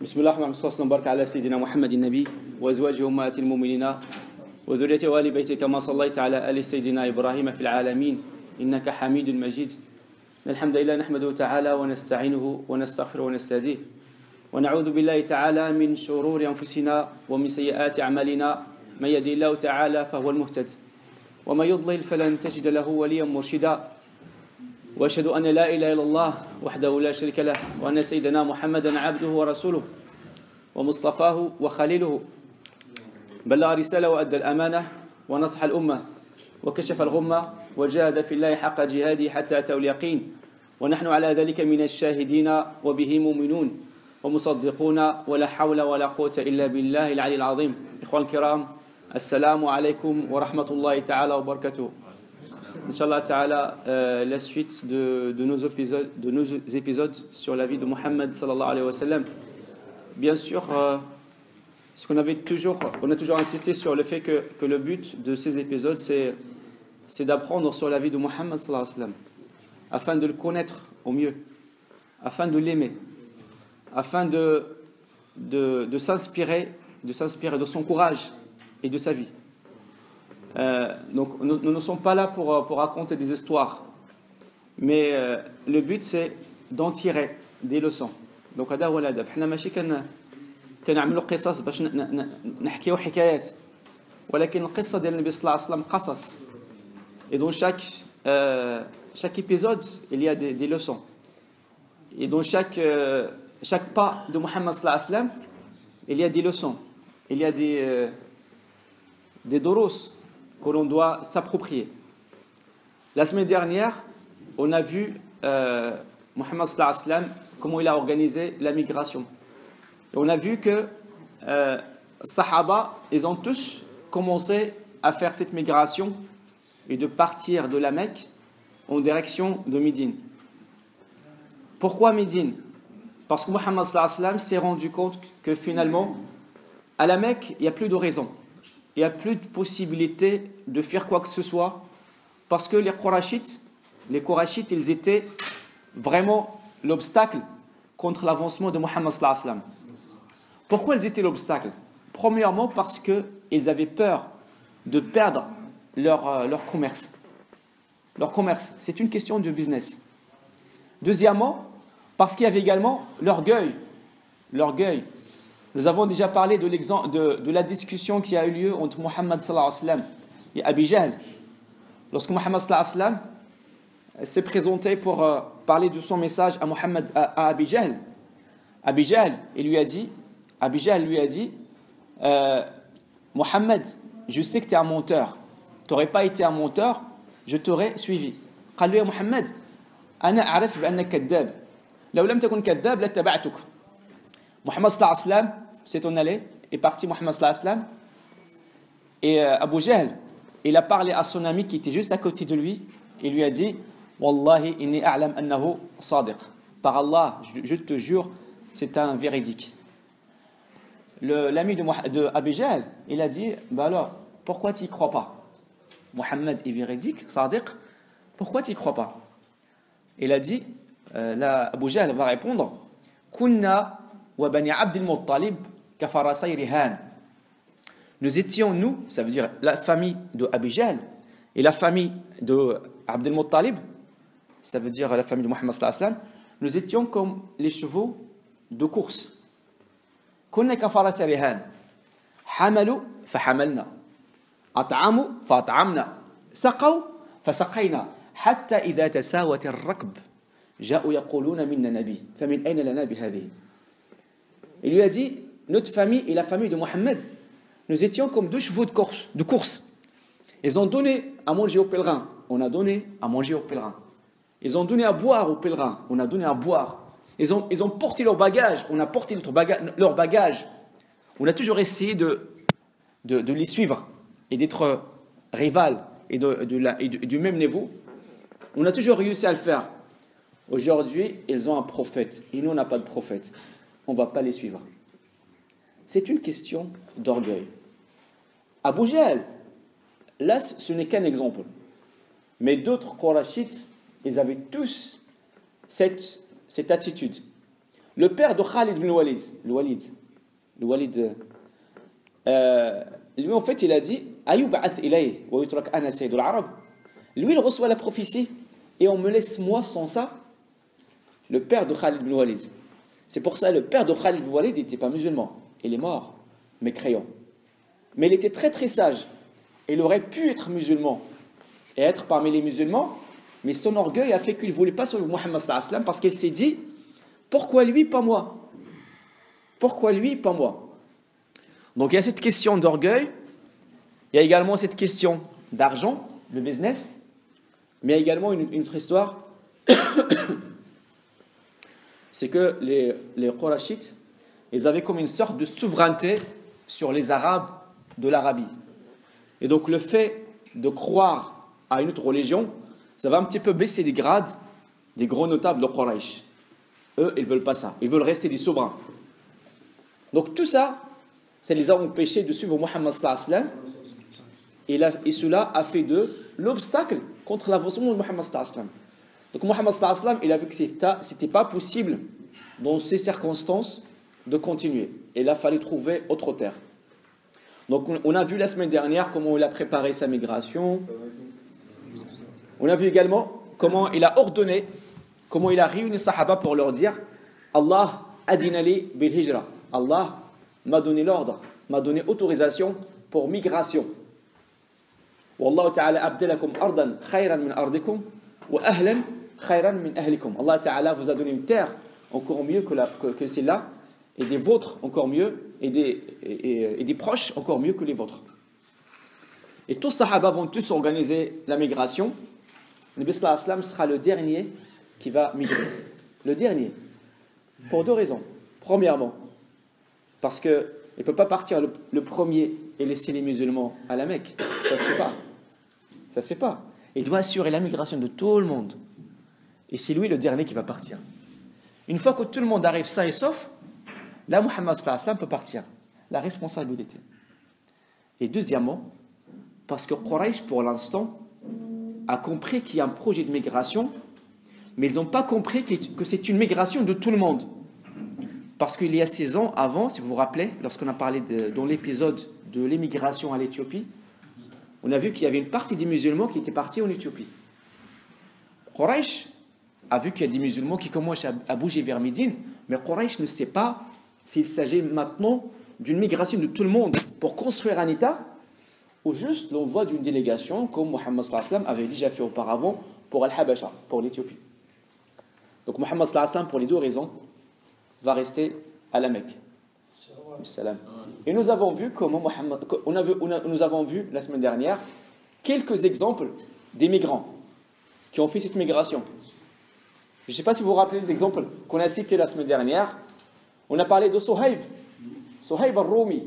بسم الله الرحمن الرحيم وبارك على سيدنا محمد النبي وأزواجه أمهات المؤمنين وذريته وآل بيته كما صليت على آل سيدنا إبراهيم في العالمين إنك حميد مجيد. الحمد لله نحمده تعالى ونستعينه ونستغفره ونستهديه ونعوذ بالله تعالى من شرور أنفسنا ومن سيئات أعمالنا. من يهده الله تعالى فهو المهتد ومن يضلل فلن تجد له وليا مرشدا. وأشهد أن لا إله إلا الله وحده لا شريك له وأن سيدنا محمدا عبده ورسوله ومصطفاه وخليله بلغ رسالة وأدى الأمانة ونصح الأمة وكشف الغمة وجاهد في الله حق جهاده حتى أتاه اليقين. ونحن على ذلك من الشاهدين وبه مؤمنون ومصدقون ولا حول ولا قوة إلا بالله العلي العظيم. إخوان الكرام السلام عليكم ورحمة الله تعالى وبركاته. Inch'Allah Ta'ala, la suite de nos épisodes sur la vie de Mohammed sallallahu alayhi wa sallam. Bien sûr, on a toujours insisté sur le fait que le but de ces épisodes, c'est d'apprendre sur la vie de Mohammed sallallahu alayhi wa sallam, afin de le connaître au mieux, afin de l'aimer, afin de s'inspirer de son courage et de sa vie. Donc nous ne sommes pas là pour raconter des histoires, mais le but c'est d'en tirer des leçons. Donc هذا هو الهدف. احنا ماشي كنعملوا قصص باش نحكيو حكايات، ولكن القصه ديال النبي صلى الله عليه وسلم قصص. Et dans chaque épisode il y a des leçons. Et dans chaque pas de Mohammed sallallahu alayhi wa sallam il y a des leçons, il y a des doros que l'on doit s'approprier. La semaine dernière, on a vu Mohammed sallallahu alayhi wa sallam, comment il a organisé la migration. Et on a vu que Sahaba, ils ont tous commencé à faire cette migration et de partir de la Mecque en direction de Médine. Pourquoi Médine? Parce que Mohammed sallallahu alayhi wa sallam s'est rendu compte que finalement, à la Mecque, il n'y a plus de raison. Il n'y a plus de possibilité de faire quoi que ce soit, parce que les Qurayshites, ils étaient vraiment l'obstacle contre l'avancement de Mohammed sallallahu alayhi wa sallam. Pourquoi ils étaient l'obstacle? Premièrement, parce qu'ils avaient peur de perdre leur commerce. Leur commerce, c'est une question de business. Deuxièmement, parce qu'il y avait également l'orgueil. L'orgueil. Nous avons déjà parlé de la discussion qui a eu lieu entre Mohammed sallallahu alayhi wa sallam et Abi Jahl. Lorsque Mohammed sallallahu alayhi wa sallam s'est présenté pour parler de son message à Abi Jahl, Abi Jahl lui a dit Mohammed, je sais que tu es un menteur. Tu n'aurais pas été un menteur, je t'aurais suivi. قال له يا محمد أنا أعرف بأنك كذاب لو لم تكن كذاب لاتبعتك. Mohammed sallallahu alayhi wa sallam s'est en allé, est parti Mohammed sallallahu alayhi wa sallam, et Abu Jahl, il a parlé à son ami qui était juste à côté de lui, et lui a dit Wallahi inni a'lam annahu sadiq. Par Allah, je te jure, c'est un véridique. L'ami de Abu Jahl, il a dit bah alors, pourquoi tu n'y crois pas? Mohammed est véridique, sadiq, pourquoi tu n'y crois pas? Il a dit, Abu Jahl va répondre Kunna wa bani Abd al-Muttalib kafarasay rihan. Nous étions, nous, ça veut dire la famille de Abi Jahl et la famille de Abd al-Muttalib, ça veut dire la famille de Mohammed sallallahu alayhi wa sallam, nous étions comme les chevaux de course. Kunna kafarasay rihan. Hamalu fa hamalna. At'amu fa at'amna. Saqaw fa saqayna. Hatta idha tasawat ar-rakb. Ja'u yaquluna minna nabi. Famin ayna lana bihadhihi. Il lui a dit, notre famille et la famille de Mohammed, nous étions comme deux chevaux de course. Ils ont donné à manger aux pèlerins, on a donné à manger aux pèlerins. Ils ont donné à boire aux pèlerins, on a donné à boire. Ils ont porté leurs bagages, on a porté leurs bagages. On a toujours essayé de les suivre et d'être rival et du même niveau. On a toujours réussi à le faire. Aujourd'hui, ils ont un prophète et nous, on n'a pas de prophète. On ne va pas les suivre. C'est une question d'orgueil. Abu Jahl, là, ce n'est qu'un exemple. Mais d'autres Qurayshites, ils avaient tous cette attitude. Le père de Khalid bin Walid, le Walid, lui en fait il a dit Ayub'ath ilayh wa yutrak ana sayyidul arab. Lui il reçoit la prophétie et on me laisse moi sans ça. Le père de Khalid bin Walid. C'est pour ça le père de Khalid bin Walid n'était pas musulman. Il est mort, mécréant. Mais il était très très sage. Il aurait pu être musulman et être parmi les musulmans, mais son orgueil a fait qu'il ne voulait pas suivre Muhammad sallallahu alayhi wa sallam parce qu'il s'est dit pourquoi lui, pas moi? Pourquoi lui, pas moi? Donc il y a cette question d'orgueil, il y a également cette question d'argent, de business, mais il y a également une autre histoire. C'est que les Qurayshites, ils avaient comme une sorte de souveraineté sur les Arabes de l'Arabie. Et donc le fait de croire à une autre religion, ça va un petit peu baisser les grades des gros notables de Quraysh. Eux, ils ne veulent pas ça. Ils veulent rester des souverains. Donc tout ça, ça les a empêchés de suivre Muhammad sallallahu alayhi wa sallam. Et cela a fait d'eux l'obstacle contre l'avancement de Muhammad sallallahu alayhi wa sallam. Donc Muhammad sallallahu alayhi wa sallam, il a vu que c'était pas possible dans ces circonstances de continuer. Et il a fallu trouver autre terre. Donc on a vu la semaine dernière comment il a préparé sa migration. On a vu également comment il a ordonné, comment il a réuni les Sahaba pour leur dire Allah adinali bil hijra. Allah m'a donné l'ordre, m'a donné autorisation pour migration. Wallahu ta'ala abdalakum ardan khayran min ardikum wa ahlan khayran min ahlikum. Allah ta'ala vous a donné une terre encore mieux que celle-là, et des vôtres encore mieux, et des proches encore mieux que les vôtres. Et tous les Sahaba vont tous organiser la migration. Le Nabi sallallahu alayhi wa sallam sera le dernier qui va migrer. Le dernier. Pour deux raisons. Premièrement, parce qu'il ne peut pas partir le premier et laisser les musulmans à la Mecque. Ça ne se fait pas. Ça ne se fait pas. Il doit assurer la migration de tout le monde. Et c'est lui le dernier qui va partir. Une fois que tout le monde arrive sain et sauf, là, Muhammad sallallahu alayhi wa sallam peut partir. La responsabilité. Et deuxièmement, parce que Quraysh, pour l'instant, a compris qu'il y a un projet de migration, mais ils n'ont pas compris que c'est une migration de tout le monde. Parce qu'il y a 16 ans avant, si vous vous rappelez, lorsqu'on a parlé dans l'épisode de l'émigration à l'Éthiopie, on a vu qu'il y avait une partie des musulmans qui étaient partis en Éthiopie. Quraysh a vu qu'il y a des musulmans qui commencent à bouger vers Médine, mais Quraysh ne sait pas s'il s'agit maintenant d'une migration de tout le monde pour construire un État, ou juste l'envoi d'une délégation, comme Muhammad sallallahu alayhi wa sallam avait déjà fait auparavant pour Al-Habasha, pour l'Éthiopie. Donc Muhammad sallallahu alayhi wa sallam, pour les deux raisons, va rester à la Mecque. Et nous avons vu comment nous avons vu la semaine dernière quelques exemples des migrants qui ont fait cette migration. Je ne sais pas si vous vous rappelez les exemples qu'on a cités la semaine dernière. On a parlé de Suhaib al-Rumi,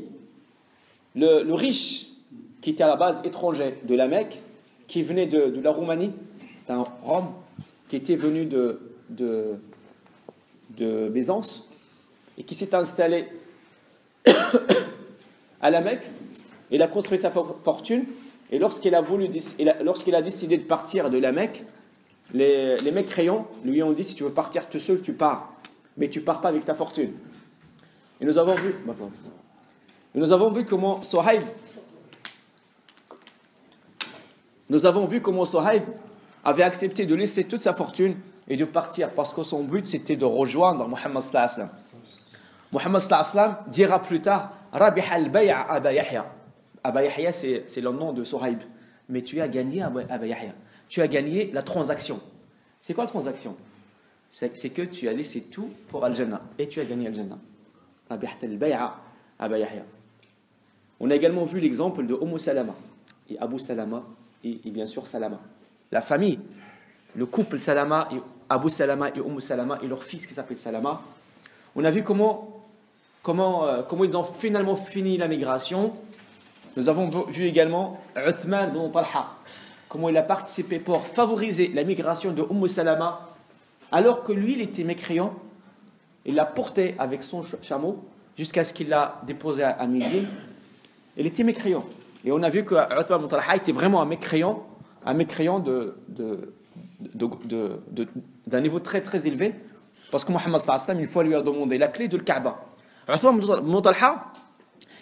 le riche qui était à la base étranger de la Mecque, qui venait de la Roumanie. C'est un Rome qui était venu de Byzance et qui s'est installé à la Mecque. Il a construit sa fortune, et lorsqu'il a décidé de partir de la Mecque, les mécréants lui ont dit: si tu veux partir tout seul, tu pars, mais tu pars pas avec ta fortune. Et nous avons vu comment Suhaib avait accepté de laisser toute sa fortune et de partir, parce que son but c'était de rejoindre Muhammad sallallahu alayhi wa sallam. Muhammad sallallahu alayhi wa sallam dira plus tard: Rabih al-bay'a Aba Yahya. Aba Yahya, c'est le nom de Suhaib. Mais tu as gagné Aba Yahya. Tu as gagné la transaction. C'est quoi la transaction? C'est que tu as laissé tout pour Al-Jannah. Et tu as gagné Al-Jannah. Rabih al-bay'a Aba Yahya. On a également vu l'exemple de Salama et Abu Salama et bien sûr Salama. La famille, le couple Salama et Abu Salama et Salama et leur fils qui s'appelle Salama. On a vu comment ils ont finalement fini la migration. Nous avons vu également Uthman bin Talha, comment il a participé pour favoriser la migration de Salama, alors que lui, il était mécréant. Il l'a porté avec son chameau jusqu'à ce qu'il l'a déposé à Médine. Il était mécréant. Et on a vu que Uthman bin Talha était vraiment un mécréant d'un niveau très très élevé, Parce que Mohammed sallallahu alayhi wa sallam, une fois, lui a demandé la clé de le Kaaba. Uthman ibn Talha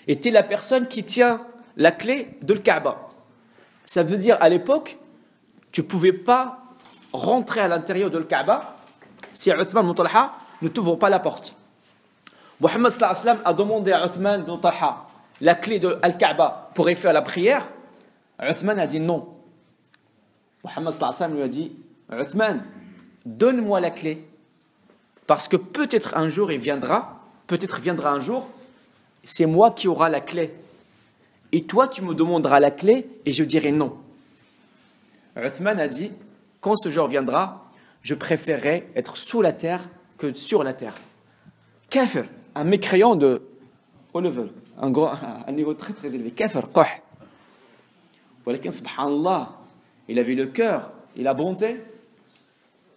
était la personne qui tient la clé de le Kaaba. Ça veut dire, à l'époque, tu ne pouvais pas rentrer à l'intérieur de le Kaaba si Uthman ibn Talha ne t'ouvre pas la porte. Mohammed sallallahu alayhi wa sallam a demandé à Uthman ibn Talha la clé de Al-Kaaba pour y faire la prière. Uthman a dit non. Mohammed sallallahu alayhi wa sallam lui a dit, Uthman, donne-moi la clé, parce que peut-être un jour il viendra, peut-être viendra un jour, c'est moi qui aura la clé. Et toi, tu me demanderas la clé et je dirai non. Uthman a dit, quand ce jour viendra, je préférerais être sous la terre que sur la terre. Kafir, un mécréant de haut level, un niveau très très élevé. Kafir, qah. Walakin, subhanallah, il avait le cœur et la bonté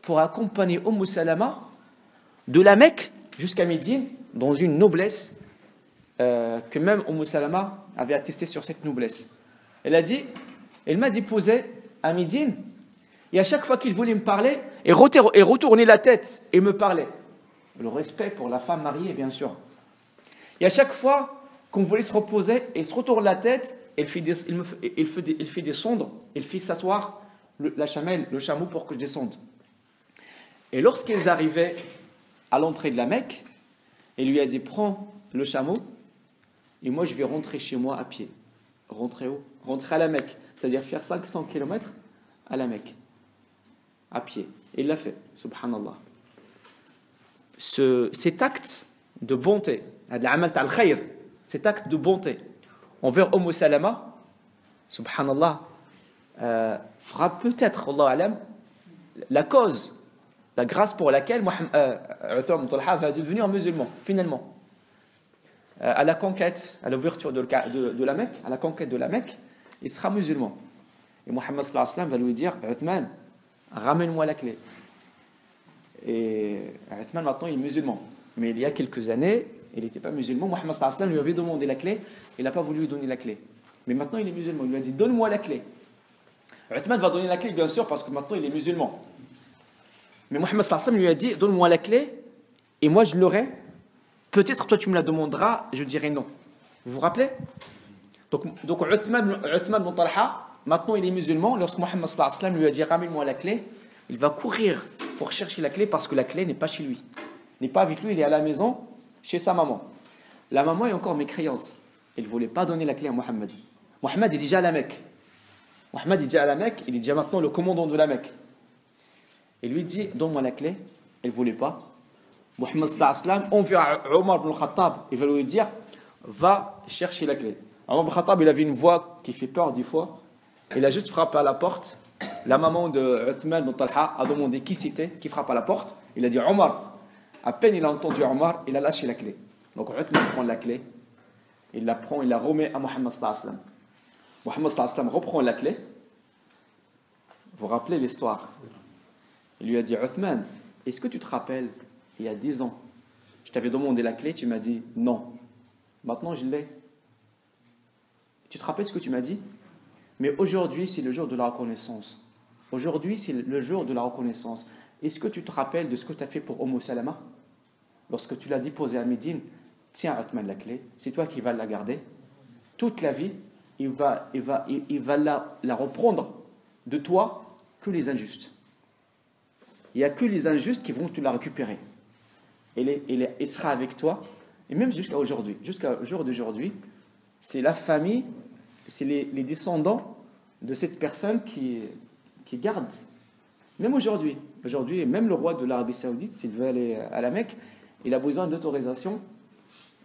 pour accompagner Salama de la Mecque jusqu'à Médine dans une noblesse que même Salama avait attesté sur cette noblesse. Elle a dit, elle m'a déposé à Médine et à chaque fois qu'il voulait me parler, et retournait la tête et me parlait. Le respect pour la femme mariée, bien sûr. Et à chaque fois qu'on voulait se reposer, elle se retourne la tête, elle fait descendre, elle fait s'asseoir le chameau pour que je descende. Et lorsqu'ils arrivaient à l'entrée de la Mecque, elle lui a dit, prends le chameau et moi je vais rentrer chez moi à pied. Rentrer où? Rentrer à la Mecque, c'est-à-dire faire 500 km à la Mecque, à pied. Et il l'a fait, subhanallah. Cet acte de bonté, cet acte de bonté envers Salama, subhanallah, fera peut-être, Allah alam, la cause, la grâce pour laquelle Uthman ibn Talha va devenir musulman, finalement. À la conquête, à l'ouverture de la Mecque, à la conquête de la Mecque, il sera musulman. Et Mohammed sallallahu alayhi wa sallam va lui dire, Uthman, ramène-moi la clé. Et Uthman maintenant il est musulman. Mais il y a quelques années, il n'était pas musulman. Mohammed sallallahu alayhi wa sallam lui avait demandé la clé, il n'a pas voulu lui donner la clé. Mais maintenant il est musulman, il lui a dit, donne-moi la clé. Uthman va donner la clé, bien sûr, parce que maintenant il est musulman. Mais Mohammed sallallahu alayhi wa sallam lui a dit, donne-moi la clé, et moi je l'aurai. Peut-être toi tu me la demanderas, je dirai non. Vous vous rappelez? Donc Uthman ibn Talha, maintenant il est musulman. Lorsque Mohammed sallallahu alayhi wa sallam lui a dit, ramène-moi la clé, il va courir pour chercher la clé parce que la clé n'est pas chez lui. N'est pas avec lui, il est à la maison, chez sa maman. La maman est encore mécréante. Elle ne voulait pas donner la clé à Mohammed. Mohammed est déjà à la Mecque. Mohammed est déjà à la Mecque, il est déjà maintenant le commandant de la Mecque. Il lui dit, donne-moi la clé. Elle ne voulait pas. Mohammed sallallahu alayhi wa sallam, on vient à Omar ibn Khattab, il va lui dire, va chercher la clé. Omar ibn Khattab, il avait une voix qui fait peur des fois. Il a juste frappé à la porte. La maman de Uthman ibn Talha a demandé qui c'était, qui frappe à la porte. Il a dit Omar. À peine il a entendu Omar, il a lâché la clé. Donc Uthman prend la clé, il la prend, il la remet à Mohammed sallallahu alayhi wa sallam. Mohammed sallallahu alayhi wa sallam reprend la clé. Vous vous rappelez l'histoire? Il lui a dit Uthman, est-ce que tu te rappelles, il y a 10 ans, je t'avais demandé la clé, tu m'as dit non. Maintenant je l'ai. Tu te rappelles ce que tu m'as dit? Mais aujourd'hui, c'est le jour de la reconnaissance. Aujourd'hui, c'est le jour de la reconnaissance. Est-ce que tu te rappelles de ce que tu as fait pour Salama? Lorsque tu l'as déposé à Médine, tiens, Uthman, la clé, c'est toi qui vas la garder. Toute la vie, il va la reprendre de toi que les injustes. Il n'y a que les injustes qui vont te la récupérer. Il sera avec toi, et même jusqu'à aujourd'hui. Jusqu'au jour d'aujourd'hui, c'est la famille, c'est les descendants de cette personne qui garde. Même aujourd'hui, même le roi de l'Arabie Saoudite, s'il veut aller à la Mecque, il a besoin d'autorisation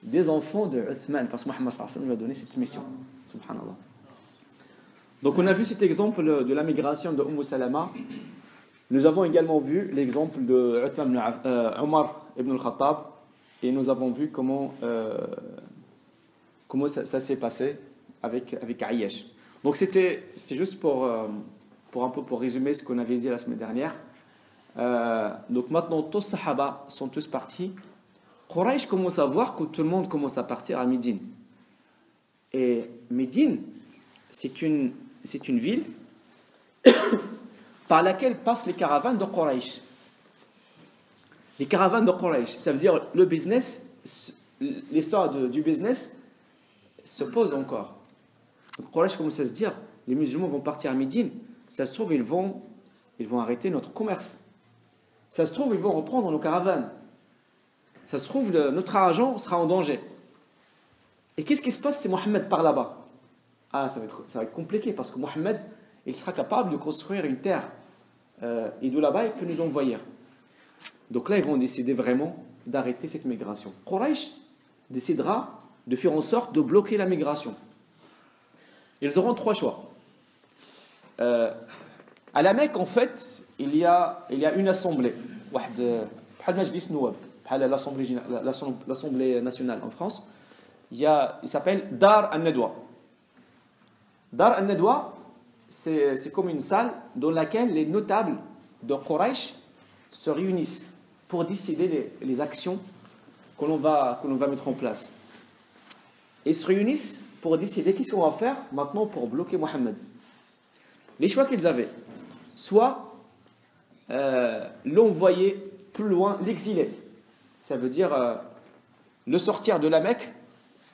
des enfants de Uthman, parce que Mohammed sallallahu alayhi wa sallam lui a donné cette mission. Subhanallah. Donc on a vu cet exemple de la migration de Salama. Nous avons également vu l'exemple de Omar ibn al-Khattab, et nous avons vu comment ça s'est passé avec Aïesh. Donc c'était juste pour résumer ce qu'on avait dit la semaine dernière. Donc maintenant, tous les Sahaba sont tous partis. Quraysh commence à voir que tout le monde commence à partir à Médine. Et Médine, c'est une ville par laquelle passent les caravanes de Quraysh. les caravanes de Quraysh. Ça veut dire le business, l'histoire du business se pose encore. Donc Quraysh commence à se dire, les musulmans vont partir à Médine, ça se trouve ils vont arrêter notre commerce. Ça se trouve ils vont reprendre nos caravanes. Ça se trouve notre argent sera en danger. Et qu'est-ce qui se passe si Mohammed part là-bas? Ah, ça va être compliqué parce que Mohammed, il sera capable de construire une terre. Et de là-bas, il peut nous envahir. Donc là, ils vont décider vraiment d'arrêter cette migration. Quraysh décidera de faire en sorte de bloquer la migration. Ils auront trois choix. À la Mecque, en fait, il y a une assemblée. L'Assemblée nationale en France. Il s'appelle Dar al-Nadwa. Dar al-Nadwa, c'est comme une salle dans laquelle les notables de Quraysh se réunissent pour décider les actions que l'on va mettre en place. Et ils se réunissent pour décider qu'est-ce qu'on va faire maintenant pour bloquer Mohammed. Les choix qu'ils avaient, soit l'envoyer plus loin, l'exiler. Ça veut dire le sortir de la Mecque,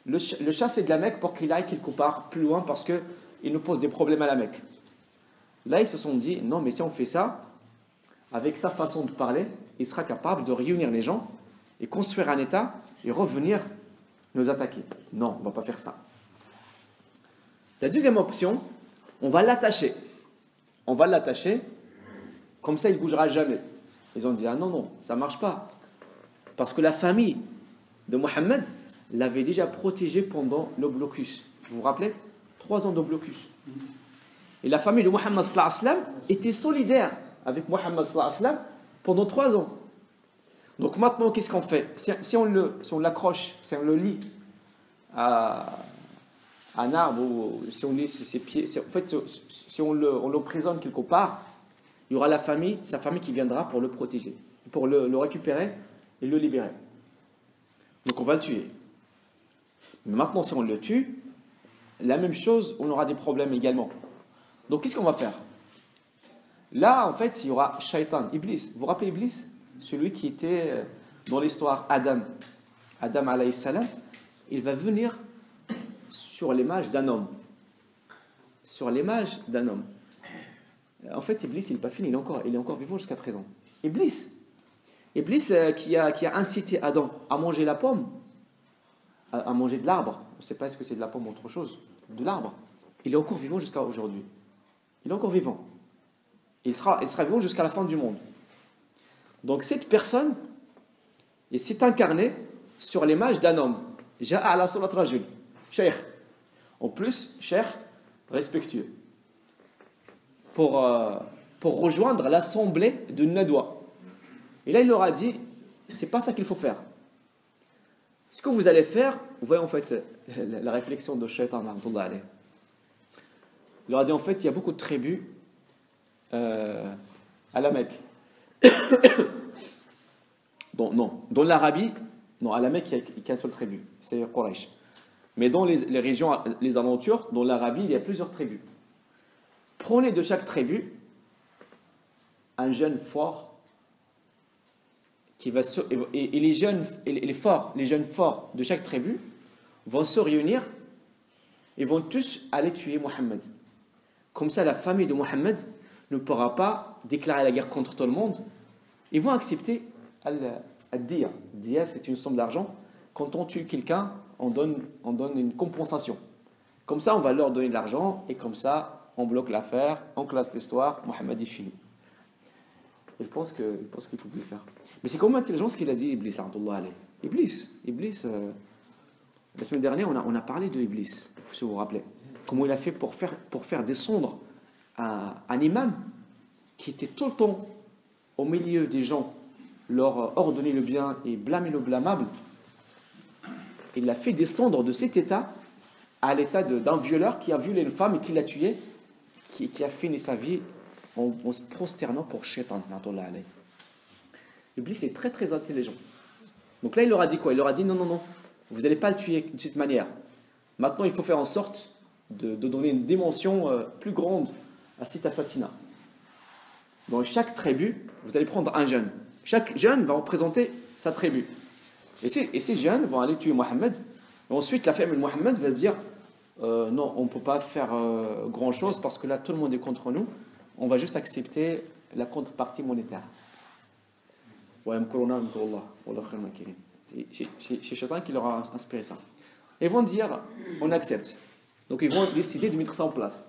le chasser de la Mecque pour qu'il aille quelque part plus loin parce qu'il nous pose des problèmes à la Mecque. Là, ils se sont dit, non, mais si on fait ça, avec sa façon de parler, il sera capable de réunir les gens et construire un État et revenir nous attaquer. Non, on ne va pas faire ça. La deuxième option, on va l'attacher. On va l'attacher, comme ça il ne bougera jamais. Ils ont dit, ah non, non, ça ne marche pas. Parce que la famille de Mohammed l'avait déjà protégé pendant le blocus. Vous vous rappelez? 3 ans de blocus. Et la famille de Mohammed sallallahu alayhi wa sallam était solidaire avec Mohammed sallallahu alayhi wa sallam pendant 3 ans. Donc maintenant, qu'est-ce qu'on fait? Si on l'accroche, si on le lie à un arbre, ou si on lie ses pieds, en fait, si on l'emprisonne quelque part, il y aura sa famille qui viendra pour le protéger, pour le récupérer et le libérer. Donc on va le tuer. Mais maintenant, si on le tue, la même chose, on aura des problèmes également. Donc qu'est-ce qu'on va faire? Là, en fait, il y aura Shaitan, Iblis. Vous vous rappelez Iblis? Celui qui était dans l'histoire Adam. Adam alayhi salam, il va venir sur l'image d'un homme. Sur l'image d'un homme. En fait, Iblis, il n'est pas fini, il est encore vivant jusqu'à présent. Iblis qui a incité Adam à manger la pomme, à manger de l'arbre. On ne sait pas est-ce que c'est de la pomme ou autre chose. De l'arbre. Il est encore vivant jusqu'à aujourd'hui. Il est encore vivant. Il sera vivant jusqu'à la fin du monde. Donc cette personne, il s'est incarné sur l'image d'un homme. Ja'a ala surat rajul. Cheikh. En plus, cheikh respectueux. Pour rejoindre l'assemblée de Nadwa. Et là, il leur a dit, c'est pas ça qu'il faut faire. Ce que vous allez faire, vous voyez en fait la réflexion de Shaitan, il leur a dit en fait, il y a beaucoup de tribus à la Mecque. Dans l'Arabie, non, à la Mecque, il n'y a qu'un seul tribu, c'est Quraysh. Mais dans les régions, les alentours, dans l'Arabie, il y a plusieurs tribus. Prenez de chaque tribu un jeune fort qui va et les jeunes forts de chaque tribu vont se réunir et vont tous aller tuer Mohammed. Comme ça, la famille de Mohammed ne pourra pas déclarer la guerre contre tout le monde. Ils vont accepter al-diya. Diya, c'est une somme d'argent. Quand on tue quelqu'un, on donne une compensation. Comme ça, on va leur donner de l'argent et comme ça, on bloque l'affaire, on classe l'histoire, Mohammed est fini. Il pense qu'il pouvait le faire. Mais c'est comme intelligent ce qu'il a dit Iblis, Iblis, la semaine dernière, on a parlé de Iblis, si vous vous rappelez. Comment il a fait pour faire descendre un imam qui était tout le temps au milieu des gens, leur ordonner le bien et blâmer le blâmable. Il l'a fait descendre de cet état à l'état d'un violeur qui a violé une femme et qui l'a tuée, qui a fini sa vie en se prosternant pour Shaitan. Iblis est très très intelligent. Donc là, il leur a dit quoi? Il leur a dit non, vous n'allez pas le tuer de cette manière. Maintenant, il faut faire en sorte de donner une dimension plus grande à cet assassinat. Dans chaque tribu, vous allez prendre un jeune. Chaque jeune va représenter sa tribu. Et ces jeunes vont aller tuer Mohammed. Et ensuite, la famille de Mohammed va se dire non, on ne peut pas faire grand-chose parce que là, tout le monde est contre nous. On va juste accepter la contrepartie monétaire. C'est Shaitan qui leur a inspiré ça. Ils vont dire on accepte. Donc ils vont décider de mettre ça en place.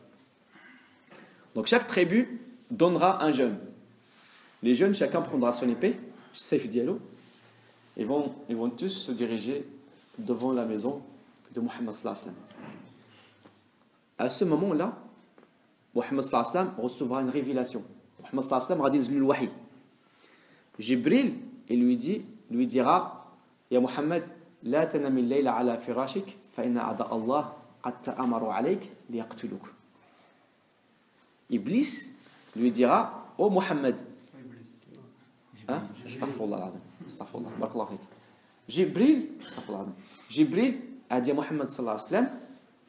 Donc chaque tribu donnera un jeune. Les jeunes, chacun prendra son épée, Saif Diallo. Ils vont tous se diriger devant la maison de Mohammed sallallahu alayhi wa sallam. À ce moment-là, Mohammed sallallahu alayhi wa sallam recevra une révélation. Mohammed sallallahu alayhi wa sallam radis l'wahi. Jibril, lui dira Ya Mohammed, la tanam al-layla ala firashik, fa inna a'da Allah qad ta'amaru alayk liyaqtuluk. Iblis lui dira Oh Mohammed, astaghfirullah, barakallahu fik. Jibril a dit à Mohammed sallallahu alayhi wa sallam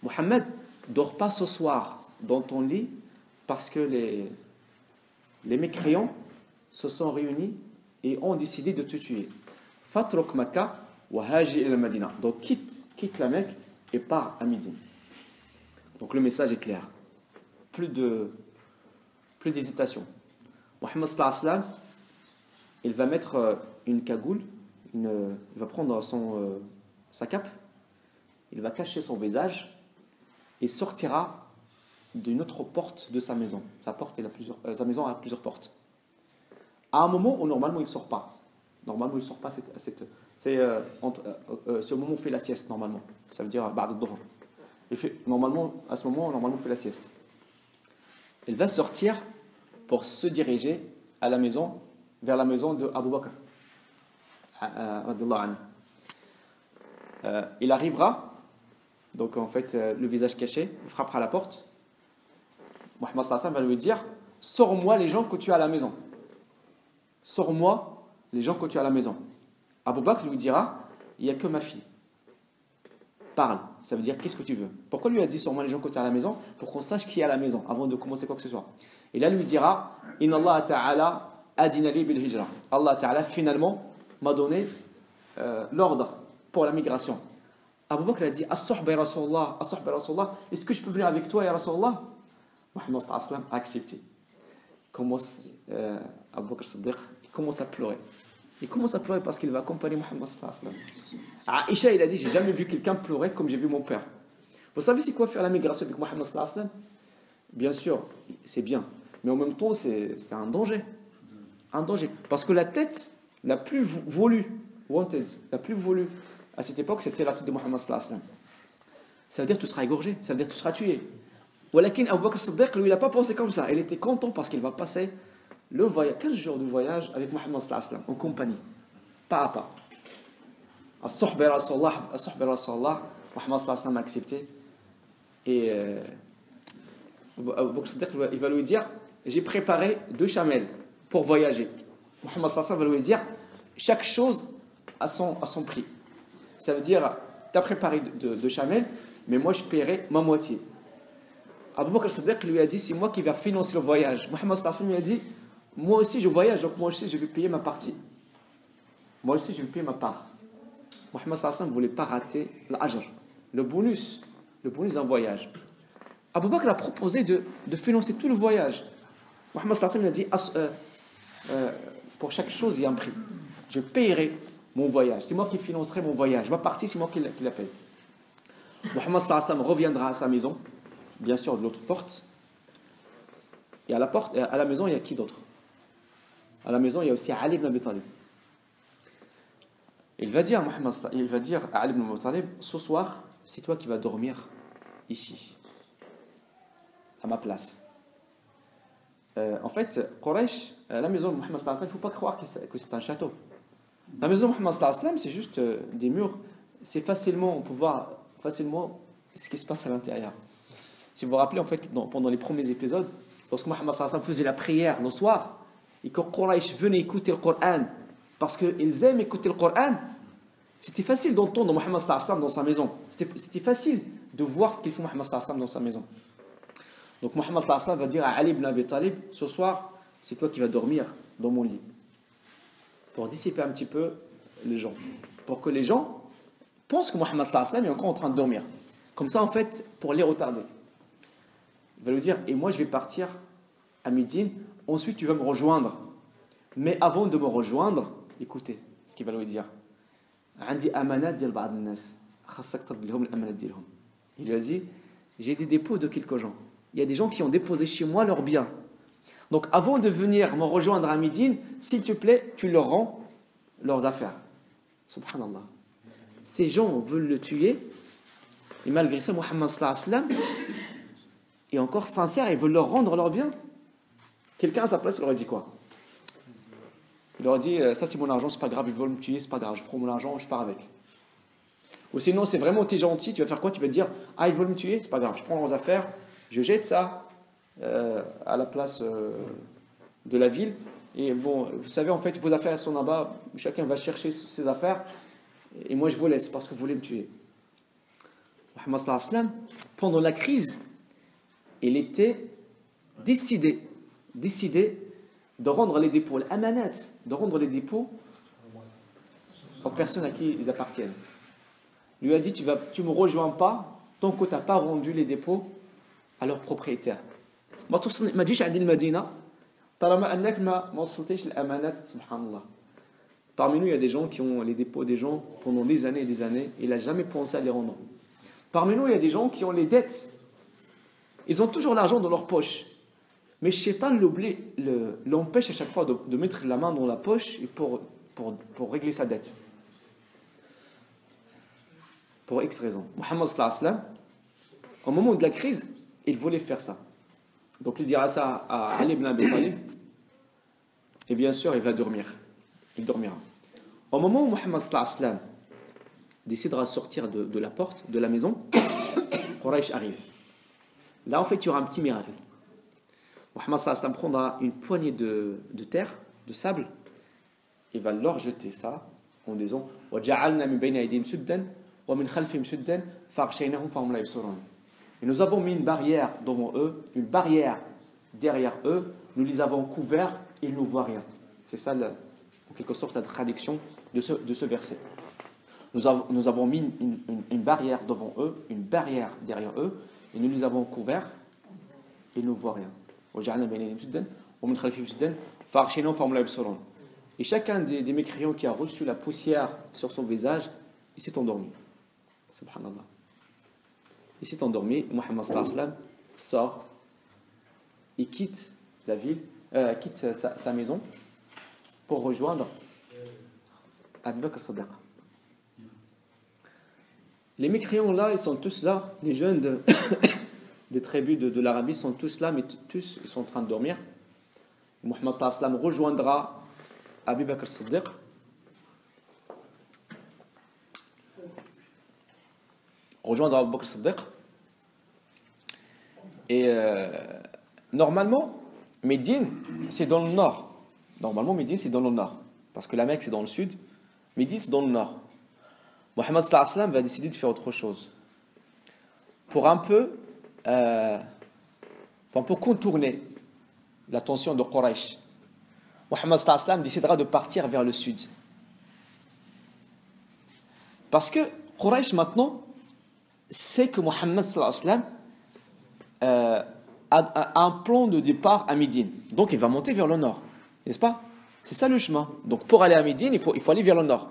Mohammed, dors pas ce soir dans ton lit parce que les mécréants se sont réunis et ont décidé de te tuer. Fatruk Makkah wa haji ila Madina. Donc quitte la Mecque et pars à Médine. Donc le message est clair. Plus d'hésitation. Mohammed sallallahu alayhi wa sallam, il va mettre une cagoule, il va prendre sa cape, il va cacher son visage et sortira d'une autre porte de sa maison. Sa maison a plusieurs portes. À un moment où normalement il ne sort pas. Normalement il ne sort pas. C'est ce moment où on fait la sieste normalement. Ça veut dire ba'd ad-dhuhr. À ce moment, normalement on fait la sieste. Il va sortir pour se diriger à la maison, vers la maison de Abu Bakr. Il arrivera, donc en fait le visage caché, il frappera à la porte. Mohammed sallallahu alayhi wa sallam va lui dire Sors-moi les gens que tu as à la maison. Sors-moi les gens que tu as à la maison. Abu Bakr lui dira Il n'y a que ma fille. Parle. Ça veut dire qu'est-ce que tu veux. Pourquoi lui a dit Sors-moi les gens que tu as à la maison? Pour qu'on sache qui est à la maison avant de commencer quoi que ce soit. Et là lui dira Inna Allah ta'ala adina li bil hijra. Allah ta'ala finalement m'a donné l'ordre pour la migration. Abu Bakr a dit As-suhba ya Rasulallah, As-suhba ya Rasulallah, est-ce que je peux venir avec toi ya Rasulallah? Mohammed sallallahu alayhi wa sallam a accepté. Abu Bakr Siddiq commence à pleurer. Il commence à pleurer parce qu'il va accompagner Mohammed sallallahu alayhi wa sallam. Aïcha, il a dit j'ai jamais vu quelqu'un pleurer comme j'ai vu mon père. Vous savez c'est quoi faire la migration avec Mohammed sallallahu alayhi wa sallam? Bien sûr, c'est bien, mais en même temps c'est un danger. Un danger. Parce que la tête la plus volue, la plus volue à cette époque, c'était la tête de Mohammed sallallahu alayhi wa sallam. Ça veut dire que tu seras égorgé, ça veut dire que tu seras tué. Walakin Abu Bakr Siddiq, lui, il n'a pas pensé comme ça. Il était content parce qu'il va passer 15 jours de voyage avec Mohammed sallallahu alayhi wa sallam, en compagnie, pas à pas. As-suhba ya Rasulallah, Mohammed sallallahu alayhi wa sallam a accepté. Et Abu Bakr Siddiq, il va lui dire j'ai préparé 2 chamelles pour voyager. Mohammed sallallahu alayhi wa sallam va lui dire chaque chose a son prix. Ça veut dire tu as préparé 2 chamelles, mais moi je paierai ma moitié. Abu Bakr Siddiq lui a dit c'est moi qui vais financer le voyage. Mohammed sallallahu alayhi wa sallam lui a dit moi aussi je voyage, donc moi aussi je vais payer ma partie. Moi aussi je vais payer ma part. Mohammed sallallahu alayhi wa sallam ne voulait pas rater l'ajr, le bonus d'un voyage. Abu Bakr a proposé de financer tout le voyage. Mohammed sallallahu alayhi wa sallam a dit pour chaque chose il y a un prix. Je paierai mon voyage. C'est moi qui financerai mon voyage. Ma partie c'est moi qui la paye. Mohammed sallallahu alayhi wa sallam reviendra à sa maison. Bien sûr, de l'autre porte. Et à la maison, il y a qui d'autre? À la maison, il y a aussi Ali ibn Abi Talib. Il va dire à Ali ibn Abi Talib ce soir, c'est toi qui vas dormir ici, à ma place. En fait, Quraysh, la maison de Mohammed sallallahu alayhi wa sallam, il ne faut pas croire que c'est un château. La maison de Mohammed sallallahu alayhi wa sallam, c'est juste des murs. On peut voir facilement ce qui se passe à l'intérieur. Si vous vous rappelez, en fait, pendant les premiers épisodes, lorsque Mohammed sallallahu alayhi wa sallam faisait la prière le soir, et que Quraysh venait écouter le Coran, parce qu'ils aiment écouter le Coran, c'était facile d'entendre Mohammed sallallahu alayhi wa sallam dans sa maison. C'était facile de voir ce qu'il fait Mohammed sallallahu alayhi wa sallam dans sa maison. Donc Mohammed sallallahu alayhi wa sallam va dire à Ali ibn Abi Talib, ce soir, c'est toi qui vas dormir dans mon lit. pour dissiper un petit peu les gens, pour que les gens pensent que Mohammed sallallahu alayhi wa sallam est encore en train de dormir. Comme ça, en fait, pour les retarder. Il va lui dire, et moi je vais partir à Médine, ensuite tu vas me rejoindre. Mais avant de me rejoindre, écoutez ce qu'il va lui dire. Il lui a dit, j'ai des dépôts de quelques gens. Il y a des gens qui ont déposé chez moi leurs biens. Donc avant de venir me rejoindre à Médine, s'il te plaît, tu leur rends leurs affaires. Subhanallah. Ces gens veulent le tuer, et malgré ça, Mohammed sallallahu alayhi wa sallam est encore sincère, ils veulent leur rendre leurs biens. Quelqu'un à sa place, il aurait dit quoi? Il aurait dit, ça c'est mon argent, c'est pas grave, ils veulent me tuer, c'est pas grave, je prends mon argent, je pars avec. Ou sinon, c'est vraiment, t'es gentil, tu vas faire quoi? Tu vas te dire, ah, ils veulent me tuer, c'est pas grave, je prends leurs affaires, je jette ça à la place de la ville. Et bon, vous savez, en fait, vos affaires sont là-bas, chacun va chercher ses affaires, et moi je vous laisse parce que vous voulez me tuer. Muhammad sallallahu alayhi wa sallam, pendant la crise, il était décidé de rendre les dépôts, l'amanat, de rendre les dépôts aux personnes à qui ils appartiennent. Il lui a dit, tu me rejoins pas tant que tu n'as pas rendu les dépôts à leurs propriétaires. Parmi nous, il y a des gens qui ont les dépôts des gens pendant des années et des années, et il n'a jamais pensé à les rendre. Parmi nous, il y a des gens qui ont les dettes. Ils ont toujours l'argent dans leur poche. Mais Shaitan l'empêche à chaque fois de mettre la main dans la poche pour régler sa dette. Pour X raison. Muhammad sallallahu alayhi wa sallam, au moment de la crise, il voulait faire ça. Donc il dira ça à Ali ibn Abi Talib. Et bien sûr, il va dormir. Il dormira. Au moment où Muhammad sallallahu alayhi wa sallam décidera de sortir de la porte, de la maison, Quraysh arrive. Là, en fait, il y aura un petit miracle. Muhammad sallallahu alayhi wa sallam prendra une poignée de terre, de sable, et va leur jeter ça en disant وَجَعَلْنَا مِنْ بَيْنِ أَيْدِيهِمْ سُدًّا وَمِنْ خَلْفِهِمْ سُدًّا فَأَغْشَيْنَاهُمْ فَهُمْ لَا يُبْصِرُونَ. Et nous avons mis une barrière devant eux, une barrière derrière eux, nous les avons couverts, ils ne voient rien. C'est ça, en quelque sorte, la traduction de ce verset. Nous avons mis une barrière devant eux, une barrière derrière eux, et nous les avons couverts, ils ne voient rien. Et chacun des mécréants qui a reçu la poussière sur son visage, il s'est endormi. Subhanallah. Il s'est endormi. Muhammad sallallahu alayhi wa sallam sort, il quitte la ville, quitte sa maison pour rejoindre Abu Bakr as-Siddiq. Les mécréants là, ils sont tous là, les jeunes des tribus de l'Arabie sont tous là, mais tous ils sont en train de dormir. Muhammad sallallahu alayhi wa sallam rejoindra Abu Bakr as-Siddiq. Rejoindre Abu Bakr as-Siddiq. Et normalement, Médine, c'est dans le nord. Normalement, Médine, c'est dans le nord. Parce que la Mecque, c'est dans le sud. Médine, c'est dans le nord. Muhammad sallallahu alayhi wa sallam va décider de faire autre chose. Pour un peu contourner l'attention de Quraysh. Muhammad sallallahu alayhi wa sallam décidera de partir vers le sud. Parce que Quraysh, maintenant, sait que Muhammad sallallahu alayhi wa sallam a un plan de départ à Médine. Donc il va monter vers le nord. N'est-ce pas? C'est ça le chemin. Donc pour aller à Médine, il faut aller vers le nord.